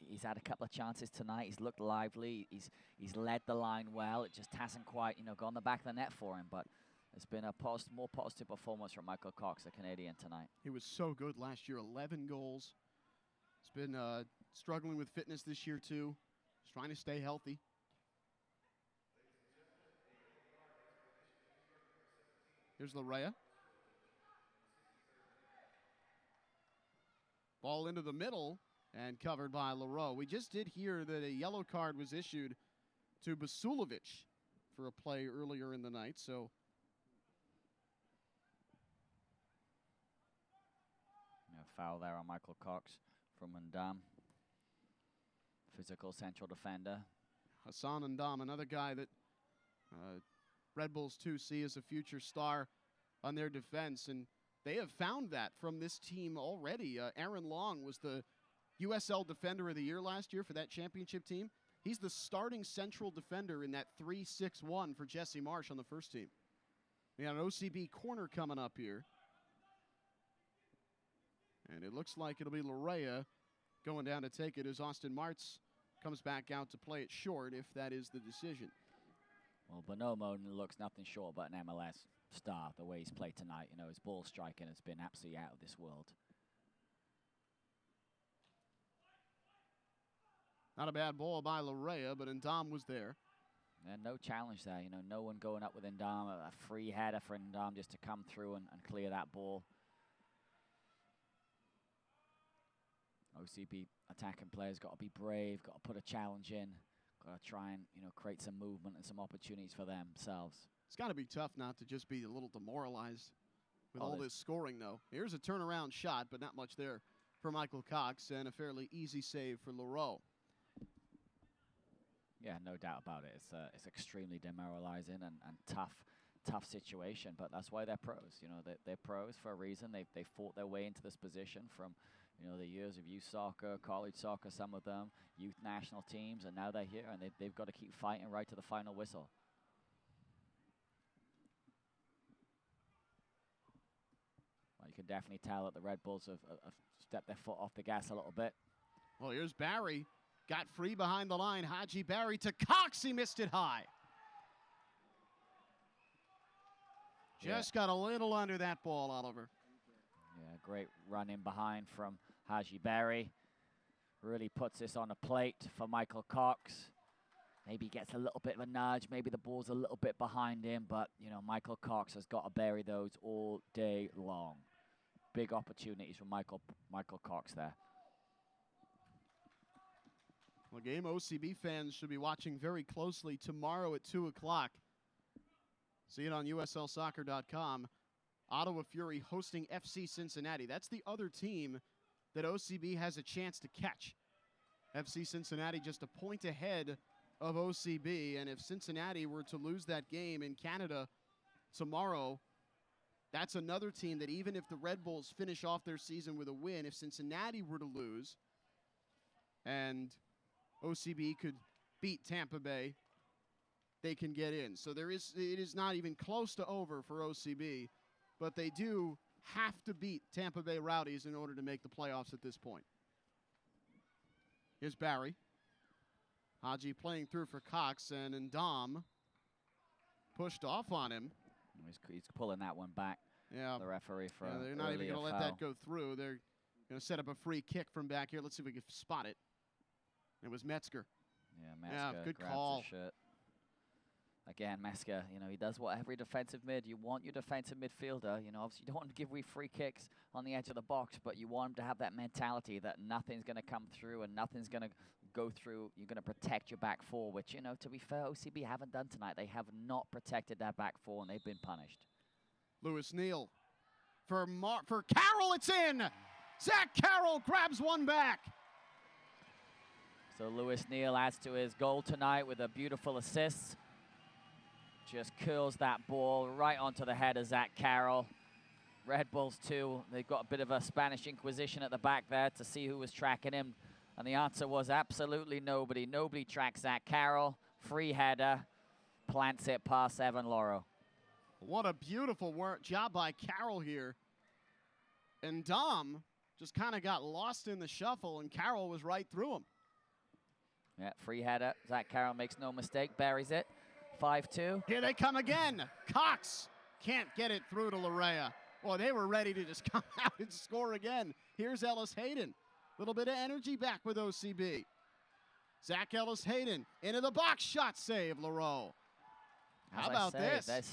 A: he's had a couple of chances tonight. He's looked lively. He's led the line well. It just hasn't quite, you know, gone the back of the net for him, but it's been a more positive performance from Michael Cox, the Canadian, tonight.
B: He was so good last year, 11 goals. He's been struggling with fitness this year, too. He's trying to stay healthy. Here's Larea. Ball into the middle and covered by Leroux. We just did hear that a yellow card was issued to Basulovic for a play earlier in the night, so
A: foul there on Michael Cox from Ndam. Physical central defender.
B: Hassan Ndam, another guy that Red Bulls too see as a future star on their defense, and they have found that from this team already. Aaron Long was the USL Defender of the Year last year for that championship team. He's the starting central defender in that 3-6-1 for Jesse Marsh on the first team. We got an OCB corner coming up here. And it looks like it'll be Larea going down to take it as Austin Martz comes back out to play it short, if that is the decision.
A: Well, Bonomo looks nothing short but an MLS star, the way he's played tonight. You know, his ball striking has been absolutely out of this world.
B: Not a bad ball by Larea, but Ndam was there.
A: And no challenge there. You know, no one going up with Ndam. A free header for Ndam just to come through and clear that ball. OCB attacking players got to be brave, got to put a challenge in, got to try and, you know, create some movement and some opportunities for themselves.
B: It's got to be tough not to just be a little demoralized with all this scoring, though. Here's a turnaround shot, but not much there for Michael Cox, and a fairly easy save for Leroux.
A: Yeah, no doubt about it. It's extremely demoralizing and tough situation, but that's why they're pros. You know, they're pros for a reason. They fought their way into this position from, you know, the years of youth soccer, college soccer, some of them, youth national teams, and now they're here, and they've got to keep fighting right to the final whistle. Well, you can definitely tell that the Red Bulls have stepped their foot off the gas a little bit.
B: Well, here's Barry. Got free behind the line. Haji Barry to Cox. He missed it high. Just got a little under that ball, Oliver.
A: Yeah, great run in behind from Haji Barry. Really puts this on a plate for Michael Cox. Maybe gets a little bit of a nudge. Maybe the ball's a little bit behind him, but, you know, Michael Cox has got to bury those all day long. Big opportunities for Michael Cox there.
B: Well, game OCB fans should be watching very closely tomorrow at 2 o'clock. See it on USLsoccer.com. Ottawa Fury hosting FC Cincinnati. That's the other team that OCB has a chance to catch. FC Cincinnati just a point ahead of OCB, and if Cincinnati were to lose that game in Canada tomorrow, that's another team that even if the Red Bulls finish off their season with a win, if Cincinnati were to lose and OCB could beat Tampa Bay, they can get in. So it is not even close to over for OCB, but they do have to beat Tampa Bay Rowdies in order to make the playoffs at this point. Here's Barry. Haji playing through for Cox, and Ndam pushed off on him.
A: He's pulling that one back.
B: Yeah.
A: The referee for
B: they're not even going to let that go through. They're going to set up a free kick from back here. Let's see if we can spot it. It was Metzger.
A: Yeah, Metzger
B: good
A: grabs
B: call.
A: the shirt. Again, Metzger, you know, he does what every defensive mid. You want your defensive midfielder, you know, obviously you don't want to give away free kicks on the edge of the box, but you want him to have that mentality that nothing's going to come through and nothing's going to go through. You're going to protect your back four, which, you know, to be fair, OCB haven't done tonight. They have not protected that back four, and they've been punished.
B: Lewis Neal. For Carroll, it's in! Zach Carroll grabs one back.
A: So Lewis Neal adds to his goal tonight with a beautiful assist. just curls that ball right onto the head of Zach Carroll. Red Bulls, too, they've got a bit of a Spanish Inquisition at the back there to see who was tracking him. And the answer was absolutely nobody. Nobody tracks Zach Carroll. Free header, plants it past Evan Loro.
B: What a beautiful job by Carroll here. And Dom just kind of got lost in the shuffle, and Carroll was right through him.
A: Yeah, free header. Zach Carroll makes no mistake, buries it. 5-2.
B: Here they come again. Cox can't get it through to Larea. Well, they were ready to just come out and score again. Here's Ellis Hayden. A little bit of energy back with OCB. Zach Ellis Hayden into the box, shot save, Leroux. How about this?
A: There's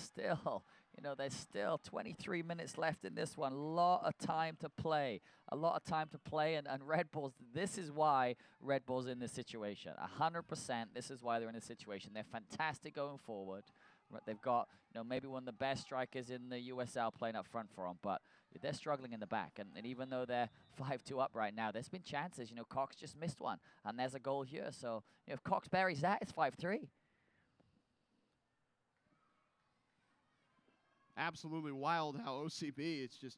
A: still 23 minutes left in this one. A lot of time to play. And Red Bulls, this is why Red Bulls in this situation. 100%, this is why they're in this situation. They're fantastic going forward. They've got, maybe one of the best strikers in the USL playing up front for them, but they're struggling in the back. And even though they're 5-2 up right now, there's been chances. Cox just missed one, and there's a goal here. So if Cox buries that, it's 5-3.
B: Absolutely wild how OCB, it's just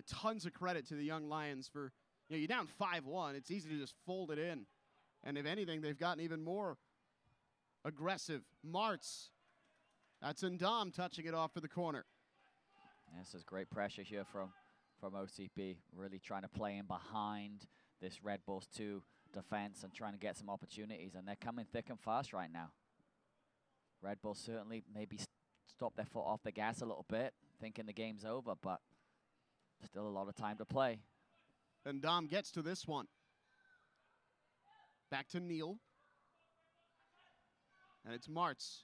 B: tons of credit to the young Lions for, you're down 5-1. It's easy to just fold it in. And if anything, they've gotten even more aggressive. Martz. That's Ndam touching it off for the corner.
A: This is great pressure here from OCB, really trying to play in behind this Red Bulls 2 defense and trying to get some opportunities, and they're coming thick and fast right now. Red Bulls certainly maybe stop their foot off the gas a little bit, thinking the game's over, but still a lot of time to play.
B: And Ndam gets to this one. Back to Neal. And it's Martz.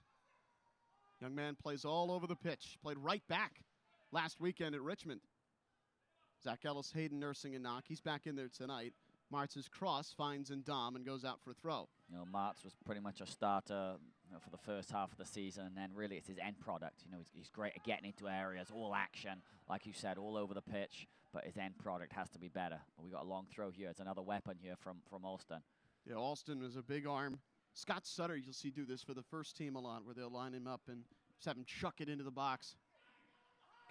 B: Young man plays all over the pitch. Played right back last weekend at Richmond. Zach Ellis Hayden nursing a knock. He's back in there tonight. Martz's cross finds Ndam and goes out for a throw.
A: Martz was pretty much a starter for the first half of the season, and then really it's his end product. He's great at getting into areas, all action, like you said, all over the pitch, but his end product has to be better. But we got a long throw here. It's another weapon here from Alston.
B: Yeah, Alston is a big arm. Scott Sutter, you'll see do this for the first team a lot, where they'll line him up and just have him chuck it into the box.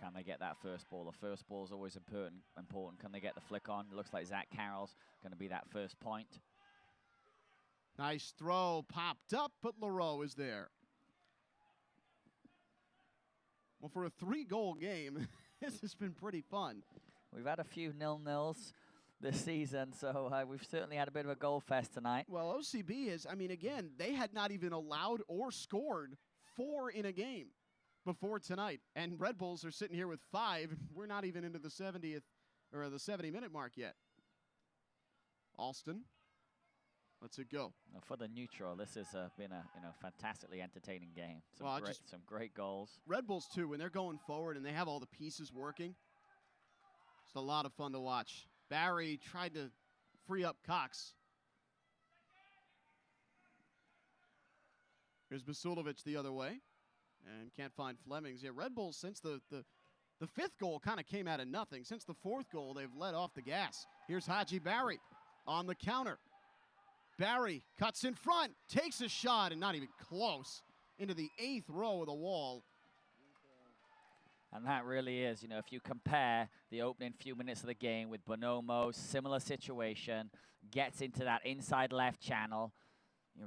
A: Can they get that first ball? The first ball is always important. Can they get the flick on? It looks like Zach Carroll's going to be that first point.
B: Nice throw, popped up, but Leroux is there. Well, for a 3-goal game, this has been pretty fun.
A: We've had a few 0-0s this season, so we've certainly had a bit of a goal fest tonight.
B: Well, OCB is, again, they had not even allowed or scored 4 in a game before tonight. And Red Bulls are sitting here with 5. We're not even into the 70th or the 70-minute mark yet. Alston lets it go.
A: For the neutral, this has been a fantastically entertaining game. Some great goals.
B: Red Bulls, too, when they're going forward and they have all the pieces working, it's a lot of fun to watch. Barry tried to free up Cox. Here's Basulovic the other way. And can't find Flemings. Yeah, Red Bulls, since the 5th goal kind of came out of nothing. Since the 4th goal, they've let off the gas. Here's Haji Barry on the counter. Barry cuts in front, takes a shot, and not even close, into the 8th row of the wall.
A: And that really is, if you compare the opening few minutes of the game with Bonomo, similar situation, gets into that inside left channel,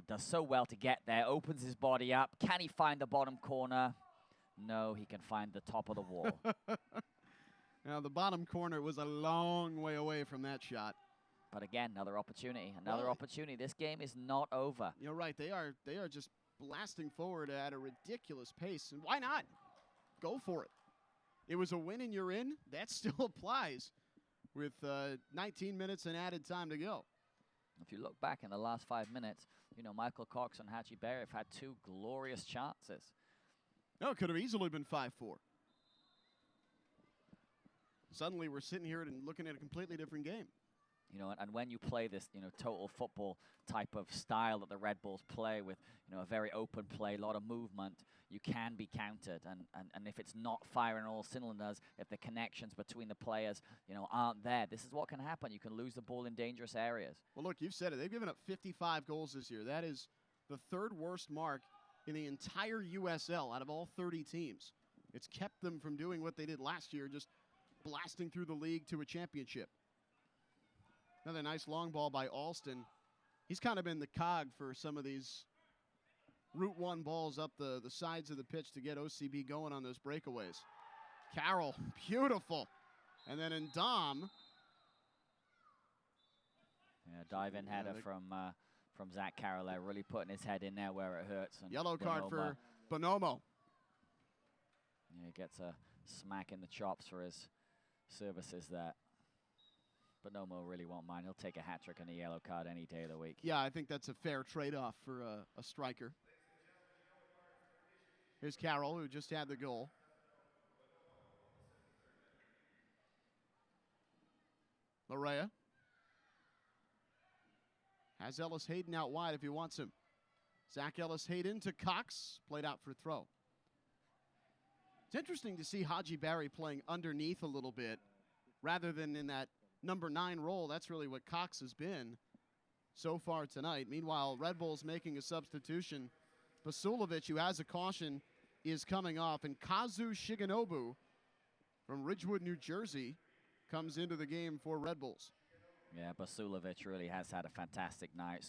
A: does so well to get there, opens his body up. Can he find the bottom corner? No, he can find the top of the wall.
B: Now, the bottom corner was a long way away from that shot.
A: But again, another opportunity. Opportunity. This game is not over.
B: You're right. They are just blasting forward at a ridiculous pace. And why not? Go for it. It was a win and you're in. That still applies with 19 minutes and added time to go.
A: If you look back in the last 5 minutes, Michael Cox and Haji Berry have had 2 glorious chances.
B: No, it could have easily been 5-4. Suddenly we're sitting here and looking at a completely different game.
A: And when you play this, total football type of style that the Red Bulls play with, a very open play, a lot of movement, you can be countered. And if it's not firing all cylinders, if the connections between the players, aren't there, this is what can happen. You can lose the ball in dangerous areas.
B: Well, look, you've said it. They've given up 55 goals this year. That is the 3rd worst mark in the entire USL out of all 30 teams. It's kept them from doing what they did last year, just blasting through the league to a championship. Another nice long ball by Alston. He's kind of been the cog for some of these Route 1 balls up the sides of the pitch to get OCB going on those breakaways. Carroll, beautiful. And then in Dom.
A: Yeah, dive-in header from Zach Carroll there, really putting his head in there where it hurts. And
B: yellow card for Bonomo.
A: Yeah, he gets a smack in the chops for his services there. Bonomo really won't mind. He'll take a hat-trick and a yellow card any day of the week.
B: Yeah, I think that's a fair trade-off for a striker. Here's Carroll, who just had the goal. Larea has Ellis Hayden out wide if he wants him. Zach Ellis Hayden to Cox, played out for throw. It's interesting to see Haji Barry playing underneath a little bit rather than in that number 9 role. That's really what Cox has been so far tonight. Meanwhile, Red Bull's making a substitution. Basulovic, who has a caution, is coming off, and Kazu Shigenobu from Ridgewood, New Jersey, comes into the game for Red Bulls.
A: Yeah, Basulovic really has had a fantastic night,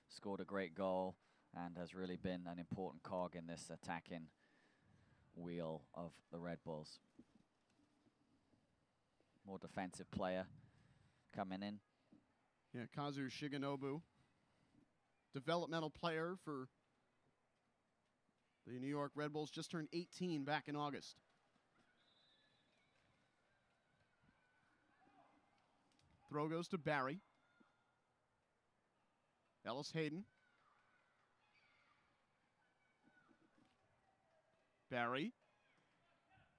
A: scored a great goal, and has really been an important cog in this attacking wheel of the Red Bulls. More defensive player coming in.
B: Yeah, Kazu Shigenobu, developmental player for the New York Red Bulls, just turned 18 back in August. Throw goes to Barry. Ellis Hayden. Barry.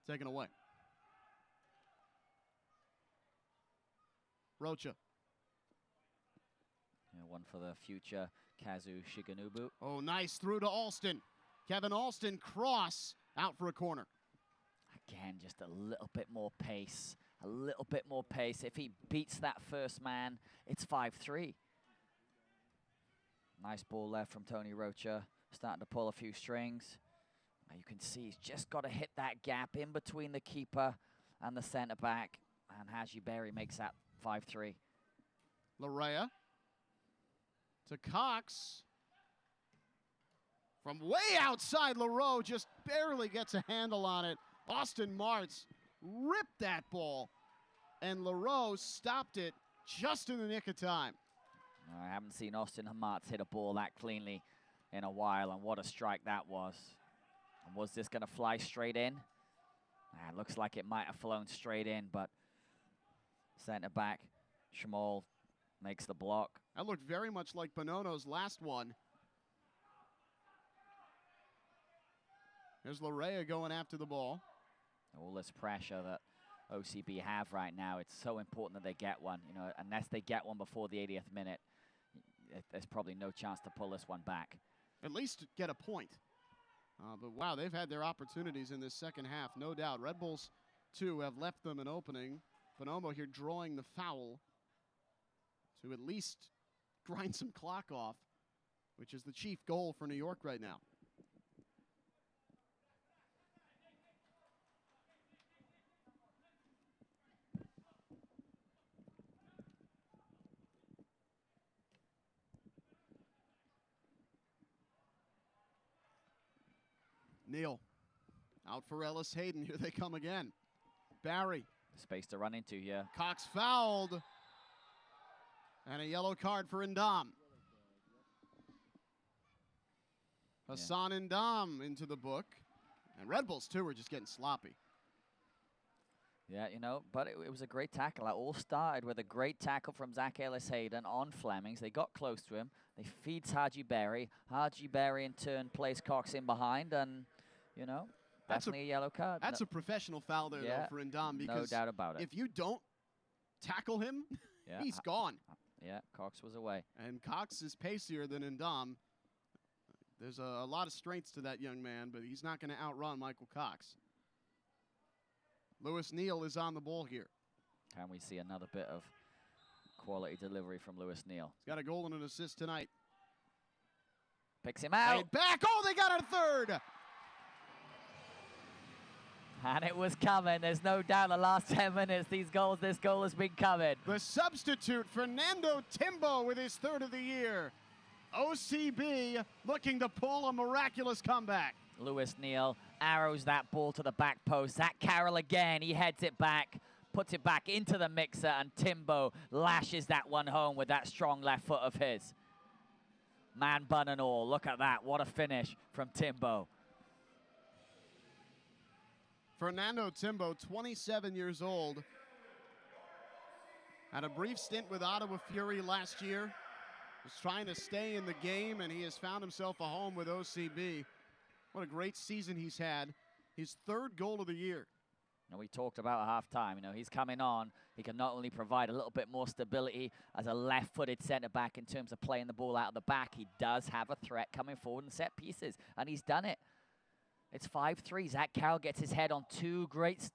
B: Taken away. Rocha.
A: Yeah, one for the future Kazu Shigenobu.
B: Oh, nice through to Alston. Kevin Alston, cross, out for a corner.
A: Again, just a little bit more pace. A little bit more pace. If he beats that first man, it's 5-3. Nice ball left from Tony Rocha. Starting to pull a few strings. Now you can see he's just got to hit that gap in between the keeper and the centre back. And Haji Berry makes that 5-3.
B: Larea to Cox. From way outside, Leroux just barely gets a handle on it. Austin Martz ripped that ball, and Leroux stopped it just in the nick of time.
A: I haven't seen Austin Martz hit a ball that cleanly in a while, and what a strike that was. And was this going to fly straight in? It looks like it might have flown straight in, but center back Schmoll makes the block.
B: That looked very much like Bonono's last one. There's Larea going after the ball.
A: All this pressure that OCB have right now, it's so important that they get one. You know, unless they get one before the 80th minute, there's probably no chance to pull this one back.
B: At least get a point. But wow, they've had their opportunities in this second half, no doubt. Red Bulls, too, have left them an opening. Bonomo here drawing the foul to at least grind some clock off, which is the chief goal for New York right now. Neal out for Ellis Hayden. Here they come again. Barry.
A: Space to run into here.
B: Cox fouled. And a yellow card for Ndam. Hassan Ndam into the book. And Red Bulls, too, are just getting sloppy.
A: Yeah, you know, but it was a great tackle. It all started with a great tackle from Zach Ellis Hayden on Flemings. They got close to him. They feeds Haji Berry. Haji Berry, in turn, plays Cox in behind, and, you know, definitely a yellow card.
B: That's a professional foul there, though, for Ndam, because
A: no doubt about it.
B: If you don't tackle him, he's gone.
A: Yeah, Cox was away.
B: And Cox is pacier than Ndam. There's a lot of strengths to that young man, but he's not going to outrun Michael Cox. Lewis Neal is on the ball here.
A: Can we see another bit of quality delivery from Lewis Neal?
B: He's got a goal and an assist tonight.
A: Picks him out.
B: Played back. Oh, they got a third.
A: And it was coming. There's no doubt the last 10 minutes, this goal has been coming.
B: The substitute, Fernando Timbo, with his third of the year. OCB looking to pull a miraculous comeback.
A: Lewis Neal arrows that ball to the back post. Zach Carroll again, he heads it back, puts it back into the mixer, and Timbo lashes that one home with that strong left foot of his. Man, bun and all, look at that. What a finish from Timbo.
B: Fernando Timbo, 27 years old. Had a brief stint with Ottawa Fury last year. Was trying to stay in the game, and he has found himself a home with OCB. What a great season he's had. His third goal of the year.
A: You know, we talked about at halftime, you know, he's coming on. He can not only provide a little bit more stability as a left-footed centre-back in terms of playing the ball out of the back, he does have a threat coming forward in set pieces, and he's done it. It's 5-3. Zach Carroll gets his head on two great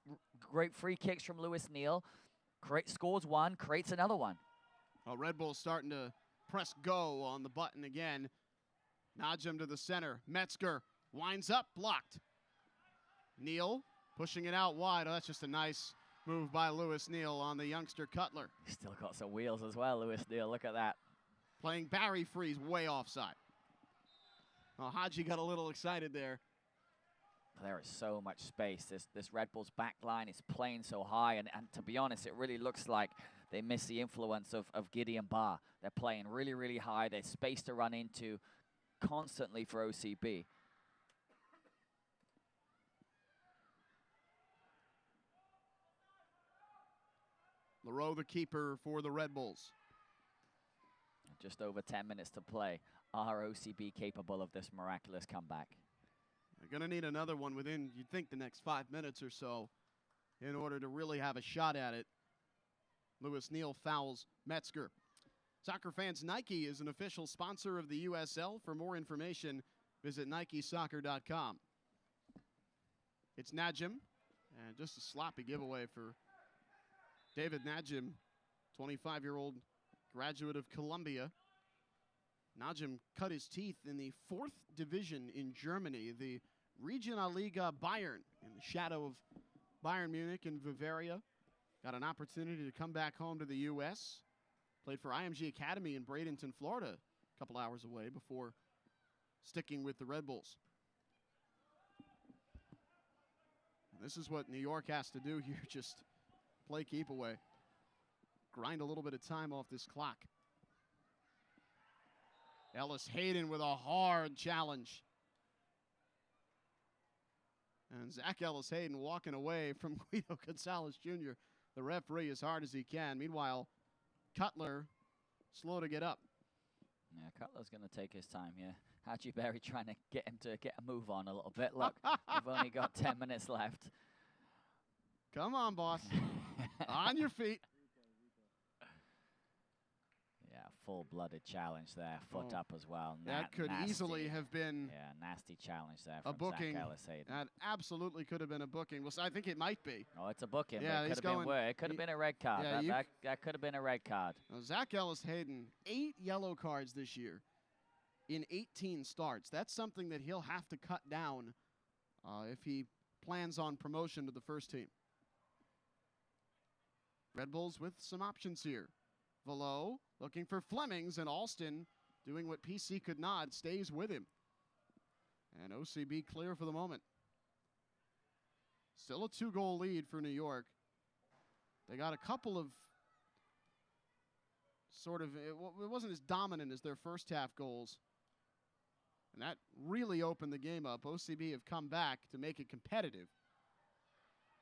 A: free kicks from Lewis Neal. Scores one, creates another one.
B: Well, Red Bull's starting to press go on the button again. Najim to the center. Metzger winds up, blocked. Neal pushing it out wide. Oh, that's just a nice move by Lewis Neal on the youngster Cutler.
A: He's still got some wheels as well, Lewis Neal. Look at that.
B: Playing Barry Freeze way offside. Well, Haji got a little excited there.
A: There is so much space. This Red Bulls back line is playing so high, and to be honest, it really looks like they miss the influence of Gideon Barr. They're playing really, really high. There's space to run into constantly for OCB.
B: Leroux, the keeper for the Red Bulls.
A: Just over 10 minutes to play. Are OCB capable of this miraculous comeback?
B: They're going to need another one within, you'd think, the next 5 minutes or so in order to really have a shot at it. Lewis Neal fouls Metzger. Soccer fans, Nike is an official sponsor of the USL. For more information, visit NikeSoccer.com. It's Najim, and just a sloppy giveaway for David Najim, 25-year-old graduate of Columbia. Najim cut his teeth in the 4th division in Germany, the Regionalliga Bayern, in the shadow of Bayern Munich and Bavaria. Got an opportunity to come back home to the U.S. Played for IMG Academy in Bradenton, Florida, a couple hours away before sticking with the Red Bulls. And this is what New York has to do here, just play keep away. Grind a little bit of time off this clock. Ellis Hayden with a hard challenge. And Zach Ellis Hayden walking away from Guido Gonzalez Jr., the referee, as hard as he can. Meanwhile, Cutler slow to get up.
A: Yeah, Cutler's going to take his time here. Haji Berry trying to get him to get a move on a little bit. Look, we've only got 10 minutes left.
B: Come on, boss. On your feet.
A: Yeah, full-blooded challenge there. Foot up as well.
B: That could easily have been
A: nasty challenge there
B: a
A: from
B: booking.
A: Zach Ellis Hayden.
B: That absolutely could have been a booking. Well, I think it might be.
A: Oh, it's a booking.
B: Yeah,
A: but it could have been worse. It could have been a red card.
B: Yeah,
A: that could have been a red card.
B: Now, Zach Ellis Hayden, 8 yellow cards this year in 18 starts. That's something that he'll have to cut down if he plans on promotion to the first team. Red Bulls with some options here. Velo looking for Flemings, and Alston doing what PC could not, stays with him. And OCB clear for the moment. Still a 2-goal lead for New York. They got a couple of it wasn't as dominant as their first half goals. And that really opened the game up. OCB have come back to make it competitive.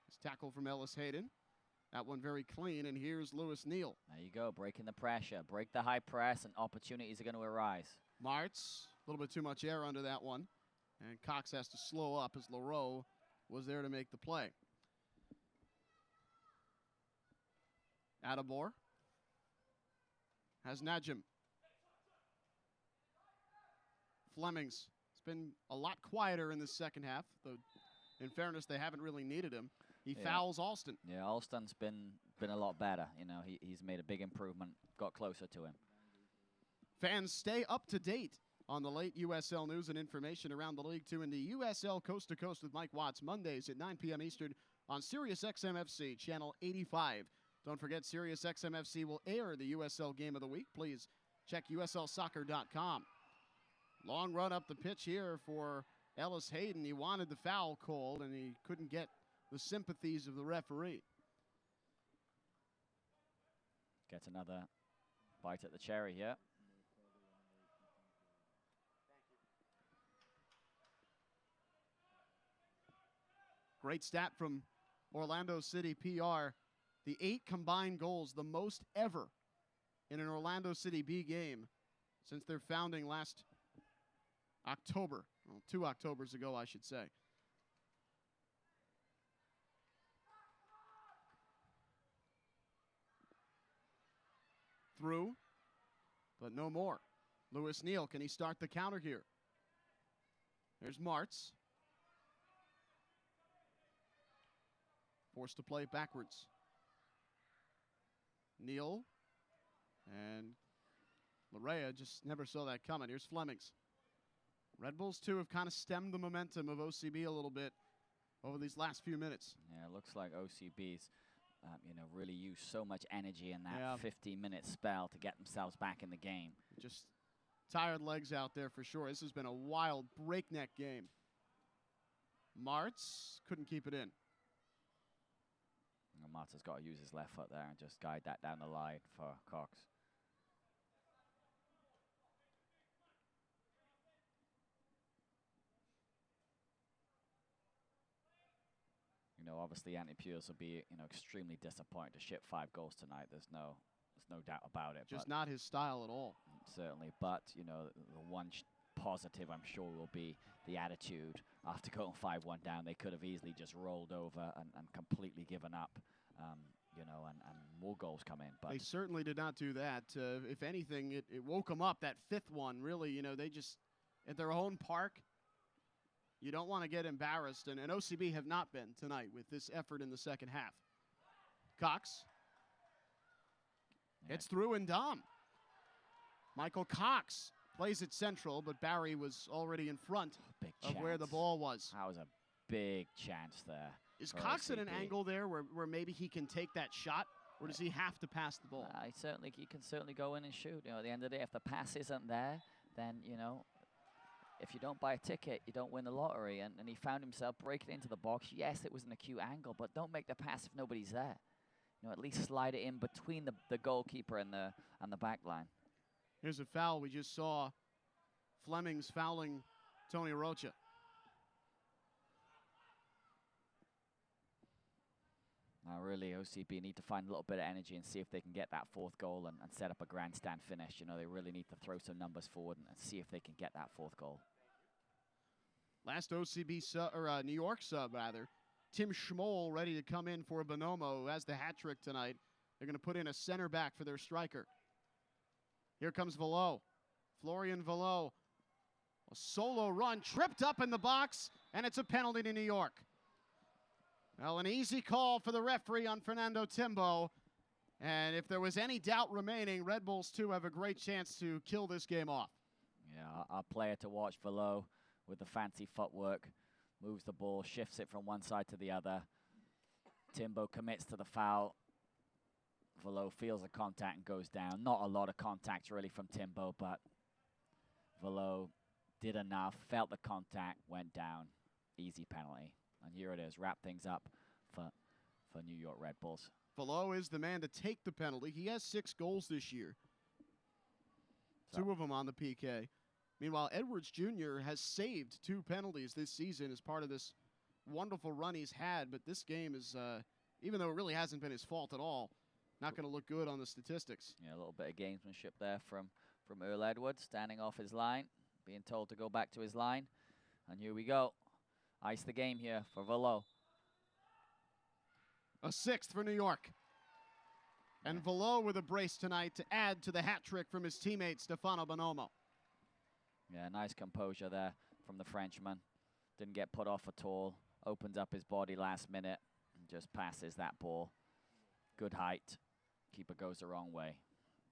B: This tackle from Ellis Hayden. That one very clean, and here's Lewis Neal.
A: There you go, breaking the pressure. Break the high press, and opportunities are going to arise.
B: Marx, a little bit too much air under that one. And Cox has to slow up as Leroux was there to make the play. Adabor has Najim. Flemings. It's been a lot quieter in the second half, though in fairness, they haven't really needed him. He fouls Alston.
A: Yeah, Alston's been a lot better. You know, he's made a big improvement, got closer to him.
B: Fans, stay up to date on the late USL news and information around the league, too, in the USL Coast to Coast with Mike Watts, Mondays at 9 p.m. Eastern on Sirius XM-FC, channel 85. Don't forget, Sirius XM-FC will air the USL Game of the Week. Please check USLsoccer.com. Long run up the pitch here for Ellis Hayden. He wanted the foul called, and he couldn't get the sympathies of the referee.
A: Gets another bite at the cherry here.
B: Great stat from Orlando City PR. The 8 combined goals, the most ever in an Orlando City B game since their founding last October. Well, 2 Octobers ago, I should say. Through, but no more. Lewis Neal, can he start the counter here? There's Martz. Forced to play backwards. Neal and Larea just never saw that coming. Here's Flemings. Red Bulls, too, have kind of stemmed the momentum of OCB a little bit over these last few minutes.
A: Yeah, it looks like OCB's, really used so much energy in that 15-minute spell to get themselves back in the game.
B: Just tired legs out there for sure. This has been a wild, breakneck game. Martz couldn't keep it in.
A: Martz has got to use his left foot there and just guide that down the line for Cox. Obviously Anthony Pulis will be, extremely disappointed to ship 5 goals tonight. There's no doubt about it.
B: Just not his style at all.
A: Certainly, but, the one positive, I'm sure, will be the attitude. After going 5-1 down, they could have easily just rolled over and completely given up, and more goals come in. But
B: they certainly did not do that. If anything, it woke them up. That 5th one, really, they just, at their own park, you don't want to get embarrassed, and OCB have not been tonight with this effort in the second half. Cox. It's through and Dom. Michael Cox plays it central, but Barry was already in front of where the ball was.
A: That was a big chance there.
B: Is Cox at an angle there where maybe he can take that shot, or does he have to pass the ball?
A: He can certainly go in and shoot. At the end of the day, if the pass isn't there, then, if you don't buy a ticket, you don't win the lottery. And he found himself breaking into the box. Yes, it was an acute angle, but don't make the pass if nobody's there. At least slide it in between the goalkeeper and the back line.
B: Here's a foul we just saw. Flemings fouling Tony Rocha.
A: Now, really, OCB need to find a little bit of energy and see if they can get that 4th goal and set up a grandstand finish. They really need to throw some numbers forward and see if they can get that 4th goal.
B: Last OCB New York sub, rather. Tim Schmoll ready to come in for Bonomo, who has the hat trick tonight. They're going to put in a center back for their striker. Here comes Velo. Florian Velo. A solo run, tripped up in the box, and it's a penalty to New York. Well, an easy call for the referee on Fernando Timbo. And if there was any doubt remaining, Red Bulls, too, have a great chance to kill this game off.
A: Yeah, our player to watch, Velo, with the fancy footwork. Moves the ball, shifts it from one side to the other. Timbo commits to the foul. Velo feels the contact and goes down. Not a lot of contact, really, from Timbo, but Velo did enough, felt the contact, went down. Easy penalty. And here it is, wrap things up for New York Red Bulls.
B: Velo is the man to take the penalty. He has 6 goals this year. 2 of them on the PK. Meanwhile, Edwards Jr. has saved 2 penalties this season as part of this wonderful run he's had. But this game is, even though it really hasn't been his fault at all, not going to look good on the statistics.
A: Yeah, a little bit of gamesmanship there from Earl Edwards, standing off his line, being told to go back to his line. And here we go. Ice the game here for Velo.
B: A 6th for New York. And Velo with a brace tonight to add to the hat trick from his teammate, Stefano Bonomo.
A: Yeah, nice composure there from the Frenchman. Didn't get put off at all. Opens up his body last minute and just passes that ball. Good height. Keeper goes the wrong way.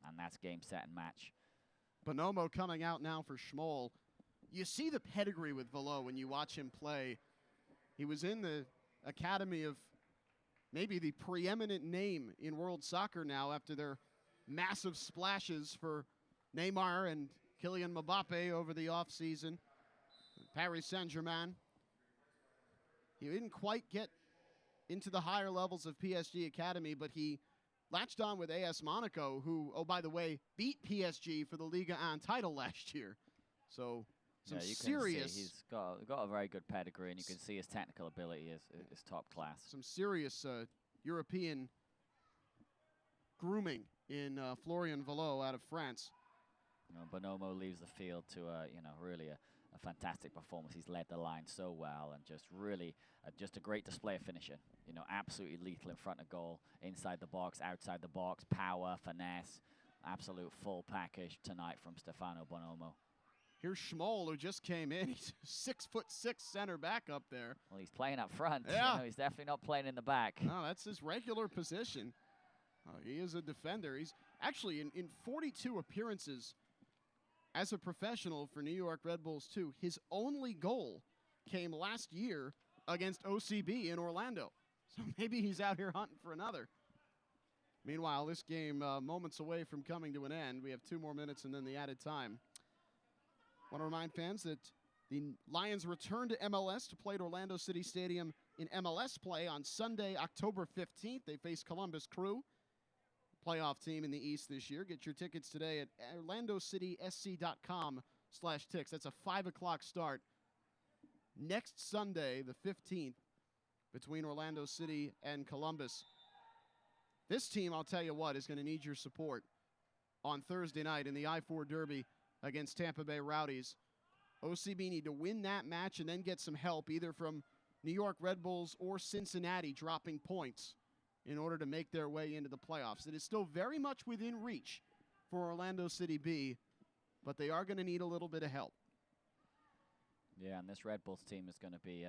A: And that's game, set, and match.
B: Bonomo coming out now for Schmoll. You see the pedigree with Velo when you watch him play. He was in the academy of maybe the preeminent name in world soccer now after their massive splashes for Neymar and Kylian Mbappe over the offseason. Paris Saint-Germain. He didn't quite get into the higher levels of PSG Academy, but he latched on with AS Monaco, who, oh, by the way, beat PSG for the Liga 1 title last year. So some
A: yeah, you
B: serious.
A: can see he's got a very good pedigree, and you can see his technical ability is top class.
B: Some serious European grooming in Florian Velo out of France.
A: You know, Bonomo leaves the field to really a fantastic performance. He's led the line so well, and just really just a great display of finishing. You know, absolutely lethal in front of goal, inside the box, outside the box, power, finesse, absolute full package tonight from Stefano Bonomo.
B: Here's Schmoll, who just came in. He's 6'6" center back up there.
A: Well, he's playing up front.
B: Yeah.
A: You know, he's definitely not playing in the back.
B: No, that's his regular position. He is a defender. He's actually in 42 appearances as a professional for New York Red Bulls too. His only goal came last year against OCB in Orlando. So maybe he's out here hunting for another. Meanwhile, this game moments away from coming to an end. We have 2 more minutes and then the added time. Want to remind fans that the Lions return to MLS to play at Orlando City Stadium in MLS play on Sunday, October 15th. They face Columbus Crew, playoff team in the East this year. Get your tickets today at orlandocitysc.com/tickets. That's a 5 o'clock start next Sunday, the 15th, between Orlando City and Columbus. This team, I'll tell you what, is going to need your support on Thursday night in the I-4 Derby against Tampa Bay Rowdies. OCB need to win that match and then get some help either from New York Red Bulls or Cincinnati dropping points in order to make their way into the playoffs. It is still very much within reach for Orlando City B, but they are going to need a little bit of help.
A: Yeah, and this Red Bulls team is going to be,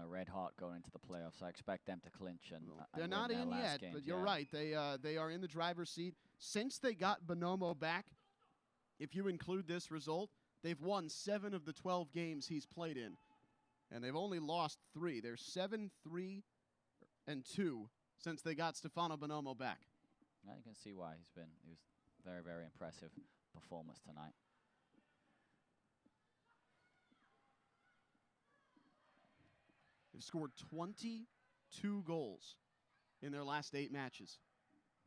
A: red hot going into the playoffs. I expect them to clinch and
B: they're not in yet, but you're right. They are in the driver's seat. Since they got Bonomo back, if you include this result, they've won 7 of the 12 games he's played in, and they've only lost 3. They're 7-3-2 since they got Stefano Bonomo back.
A: Now you can see why he was very, very impressive performance tonight.
B: They've scored 22 goals in their last 8 matches.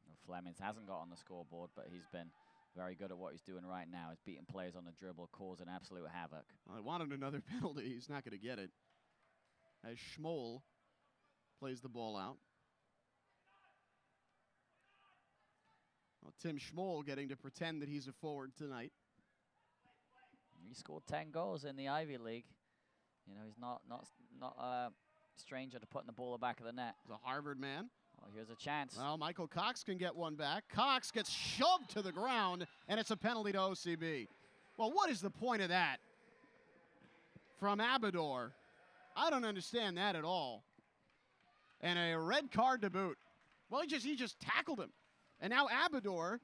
A: Well, Flemings hasn't got on the scoreboard, but he's been very good at what he's doing right now. He's beating players on the dribble, causing absolute havoc.
B: Well, I wanted another penalty. He's not going to get it. As Schmoll plays the ball out. Well, Tim Schmoll getting to pretend that he's a forward tonight.
A: He scored 10 goals in the Ivy League. You know, he's not a stranger to putting the ball in the back of the net.
B: He's a Harvard man.
A: Well, here's a chance.
B: Well, Michael Cox can get one back. Cox gets shoved to the ground, and it's a penalty to OCB. Well, what is the point of that? From Abador. I don't understand that at all. And a red card to boot. Well, he just tackled him. And now Abador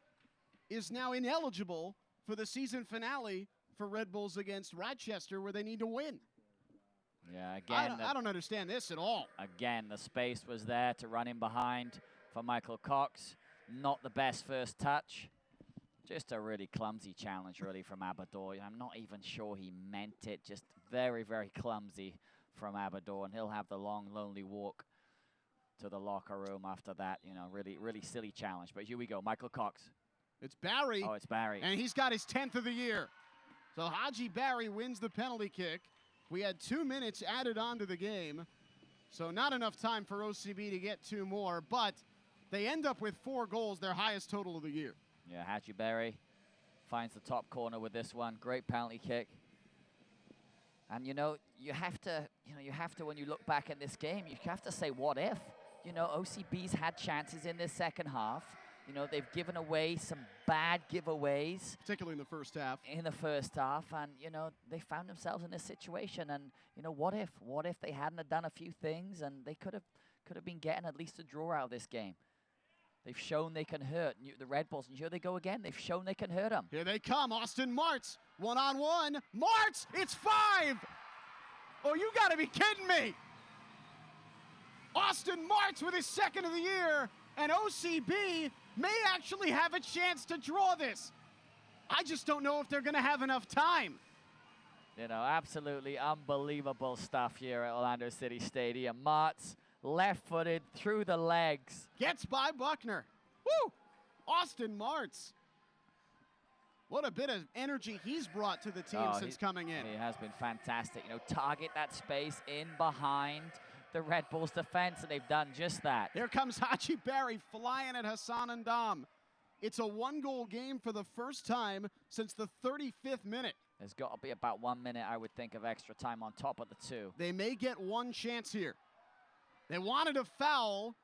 B: is now ineligible for the season finale for Red Bulls against Rochester, where they need to win.
A: Yeah, again.
B: I don't understand this at all.
A: Again, the space was there to run in behind for Michael Cox. Not the best first touch. Just a really clumsy challenge, really, from Abador. I'm not even sure he meant it. Just very, very clumsy from Abador. And he'll have the long, lonely walk to the locker room after that. You know, really, really silly challenge. But here we go, Michael Cox.
B: It's Barry.
A: Oh, it's Barry.
B: And he's got his 10th of the year. So Haji Barry wins the penalty kick. We had 2 minutes added on to the game, so not enough time for OCB to get 2 more, but they end up with 4 goals, their highest total of the year.
A: Yeah, Haji Berry finds the top corner with this one. Great penalty kick. And, you have to, when you look back at this game, you have to say, what if? OCB's had chances in this second half. They've given away some bad giveaways.
B: Particularly in the first half.
A: And, they found themselves in this situation. And, what if? What if they hadn't have done a few things and they could have been getting at least a draw out of this game? They've shown they can hurt the Red Bulls, and here they go again. They've shown they can hurt them.
B: Here they come, Austin Martz, one-on-one. Martz, it's 5! Oh, you gotta be kidding me! Austin Martz with his 2nd of the year, and OCB may actually have a chance to draw this. I just don't know if they're gonna have enough time.
A: You know, absolutely unbelievable stuff here at Orlando City Stadium. Martz, left-footed, through the legs.
B: Gets by Buckner. Woo! Austin Martz. What a bit of energy he's brought to the team since coming in.
A: He has been fantastic. You know, target that space in behind the Red Bulls defense, and they've done just that.
B: Here comes Haji Barry flying at Hassan and Dom. It's a 1-goal game for the first time since the 35th minute.
A: There's got to be about 1 minute, I would think, of extra time on top of the 2.
B: They may get one chance here. They wanted a foul,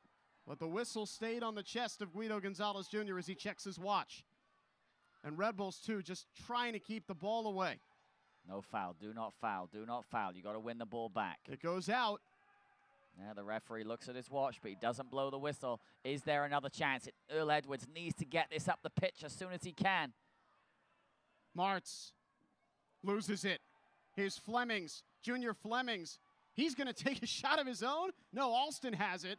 B: but the whistle stayed on the chest of Guido Gonzalez Jr. as he checks his watch. And Red Bulls, too, just trying to keep the ball away.
A: No foul. Do not foul. Do not foul. You got to win the ball back.
B: It goes out.
A: Yeah, the referee looks at his watch, but he doesn't blow the whistle. Is there another chance? Earl Edwards needs to get this up the pitch as soon as he can.
B: Martz loses it. Here's Flemings, Junior Flemings. He's going to take a shot of his own. No, Alston has it.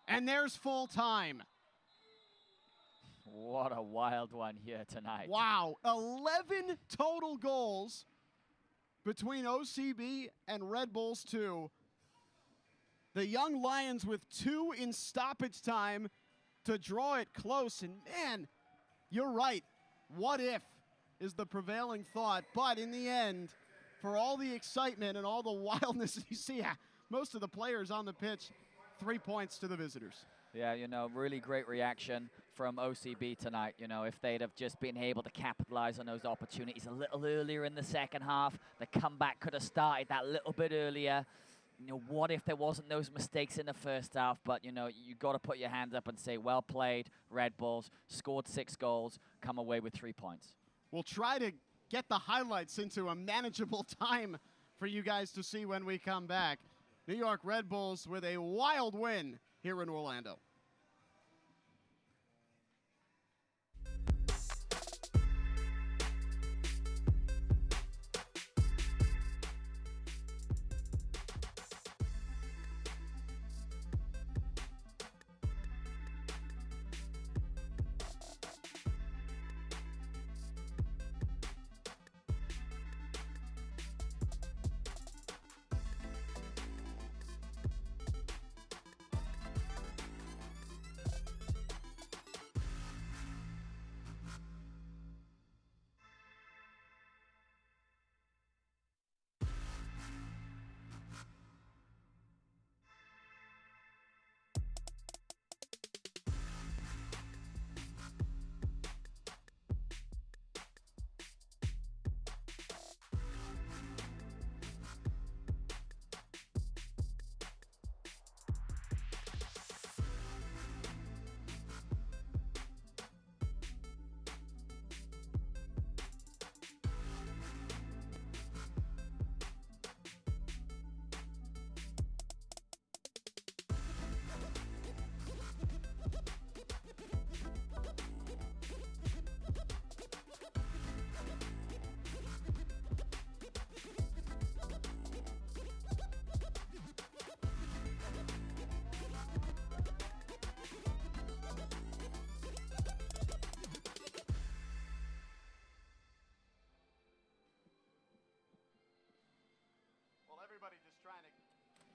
B: And there's full time.
A: What a wild one here tonight.
B: Wow, 11 total goals between OCB and Red Bulls 2. The Young Lions with 2 in stoppage time to draw it close. And man, you're right. What if is the prevailing thought. But in the end, for all the excitement and all the wildness you see, most of the players on the pitch, 3 points to the visitors.
A: Yeah, you know, really great reaction from OCB tonight. You know, if they'd have just been able to capitalize on those opportunities a little earlier in the second half, the comeback could have started that little bit earlier. You know, what if there wasn't those mistakes in the first half? But, you know, you got to put your hands up and say, well played, Red Bulls, scored 6 goals, come away with 3 points.
B: We'll try to get the highlights into a manageable time for you guys to see when we come back. New York Red Bulls with a wild win here in Orlando.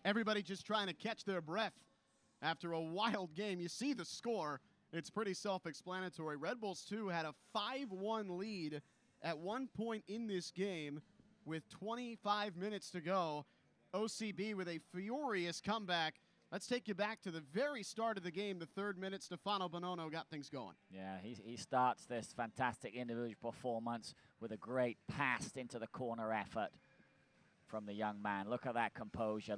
B: Everybody just trying to catch their breath after a wild game. You see the score. It's pretty self-explanatory. Red Bulls 2 had a 5-1 lead at one point in this game with 25 minutes to go. OCB with a furious comeback. Let's take you back to the very start of the game, the 3rd minute. Stefano Bonomo got things going.
A: Yeah, he starts this fantastic individual performance with a great pass into the corner effort from the young man. Look at that composure.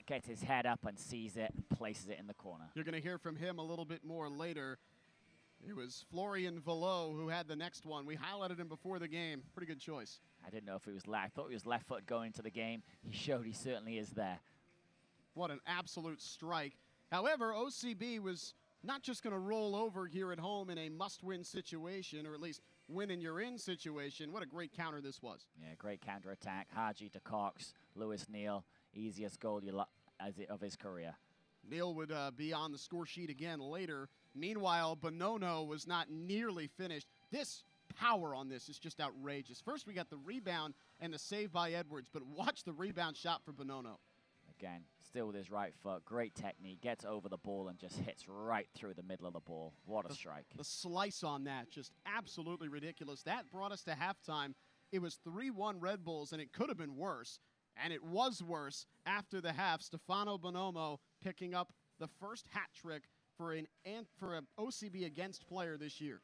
A: Gets his head up and sees it and places it in the corner.
B: You're going to hear from him a little bit more later. It was Florian Vallot who had the next one. We highlighted him before the game. Pretty good choice.
A: I didn't know if he was left. I thought he was left foot going into the game. He showed he certainly is there.
B: What an absolute strike. However, OCB was not just going to roll over here at home in a must-win situation, or at least win and you're in situation. What a great counter this was.
A: Yeah, great counterattack. Haji to Cox, Lewis Neal, easiest goal of his career.
B: Neal would be on the score sheet again later. Meanwhile, Bonomo was not nearly finished. This power on this is just outrageous. First, we got the rebound and the save by Edwards, but watch the rebound shot for Bonomo.
A: Again, still with his right foot, great technique, gets over the ball and just hits right through the middle of the ball. What a strike.
B: The slice on that, just absolutely ridiculous. That brought us to halftime. It was 3-1 Red Bulls, and it could have been worse. And it was worse after the half. Stefano Bonomo picking up the first hat trick for an OCB against player this year.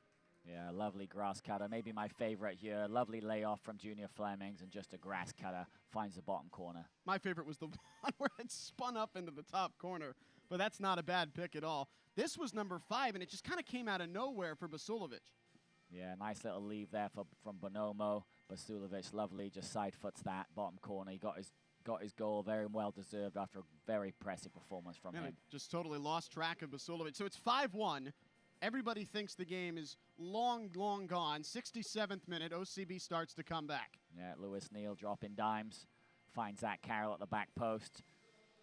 A: Yeah, lovely grass cutter. Maybe my favorite here. Lovely layoff from Junior Flemings and just a grass cutter. Finds the bottom corner.
B: My favorite was the one where it spun up into the top corner, but that's not a bad pick at all. This was number 5, and it just kind of came out of nowhere for Basulovic.
A: Yeah, nice little leave there from Bonomo. Basulovic, lovely, just side foots that bottom corner. He got his goal, very well deserved after a very impressive performance from him.
B: Just totally lost track of Basulovic. So it's 5-1. Everybody thinks the game is long, long gone. 67th minute, OCB starts to come back.
A: Yeah, Lewis Neal dropping dimes. Finds Zach Carroll at the back post,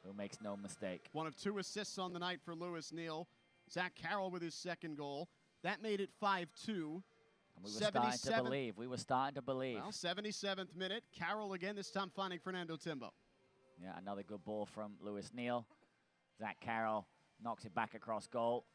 A: who makes no mistake.
B: One of 2 assists on the night for Lewis Neal. Zach Carroll with his second goal. That made it 5-2.
A: And we were starting to believe. We were starting to believe.
B: Well, 77th minute. Carroll again, this time finding Fernando Timbo.
A: Yeah, another good ball from Lewis Neal. Zach Carroll knocks it back across goal.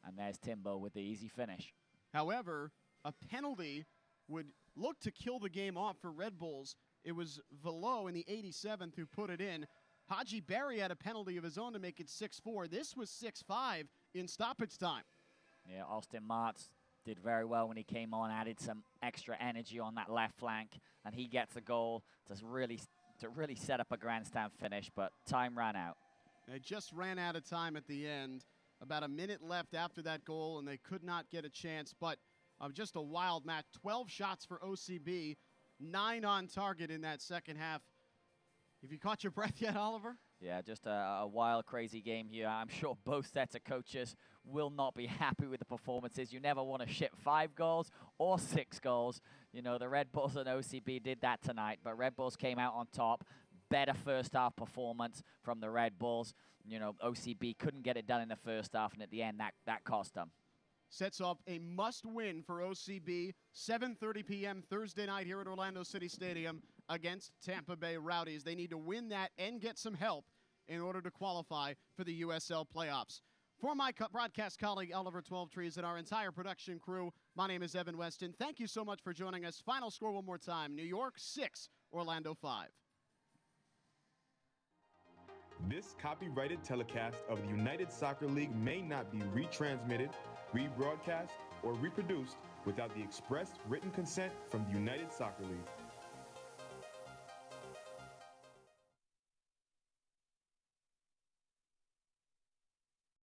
A: And there's Timbo with the easy finish.
B: However, a penalty would look to kill the game off for Red Bulls. It was Velo in the 87th who put it in. Haji Berry had a penalty of his own to make it 6-4. This was 6-5 in stoppage time.
A: Yeah, Austin Marx did very well when he came on, added some extra energy on that left flank, and he gets a goal to really set up a grandstand finish, but time ran out.
B: They just ran out of time at the end. About a minute left after that goal, and they could not get a chance, but just a wild match. 12 shots for OCB, 9 on target in that second half. Have you caught your breath yet, Oliver?
A: Yeah, just a wild, crazy game here. I'm sure both sets of coaches will not be happy with the performances. You never want to ship 5 goals or 6 goals. You know, the Red Bulls and OCB did that tonight, but Red Bulls came out on top. Better first half performance from the Red Bulls. You know, OCB couldn't get it done in the first half, and at the end, that cost them.
B: Sets off a must-win for OCB. 7:30 p.m. Thursday night here at Orlando City Stadium against Tampa Bay Rowdies. They need to win that and get some help in order to qualify for the USL playoffs. For my broadcast colleague, Oliver 12trees, and our entire production crew, my name is Evan Weston. Thank you so much for joining us. Final score one more time. New York 6, Orlando 5.
D: This copyrighted telecast of the United Soccer League may not be retransmitted, rebroadcast, or reproduced without the express written consent from the United Soccer League.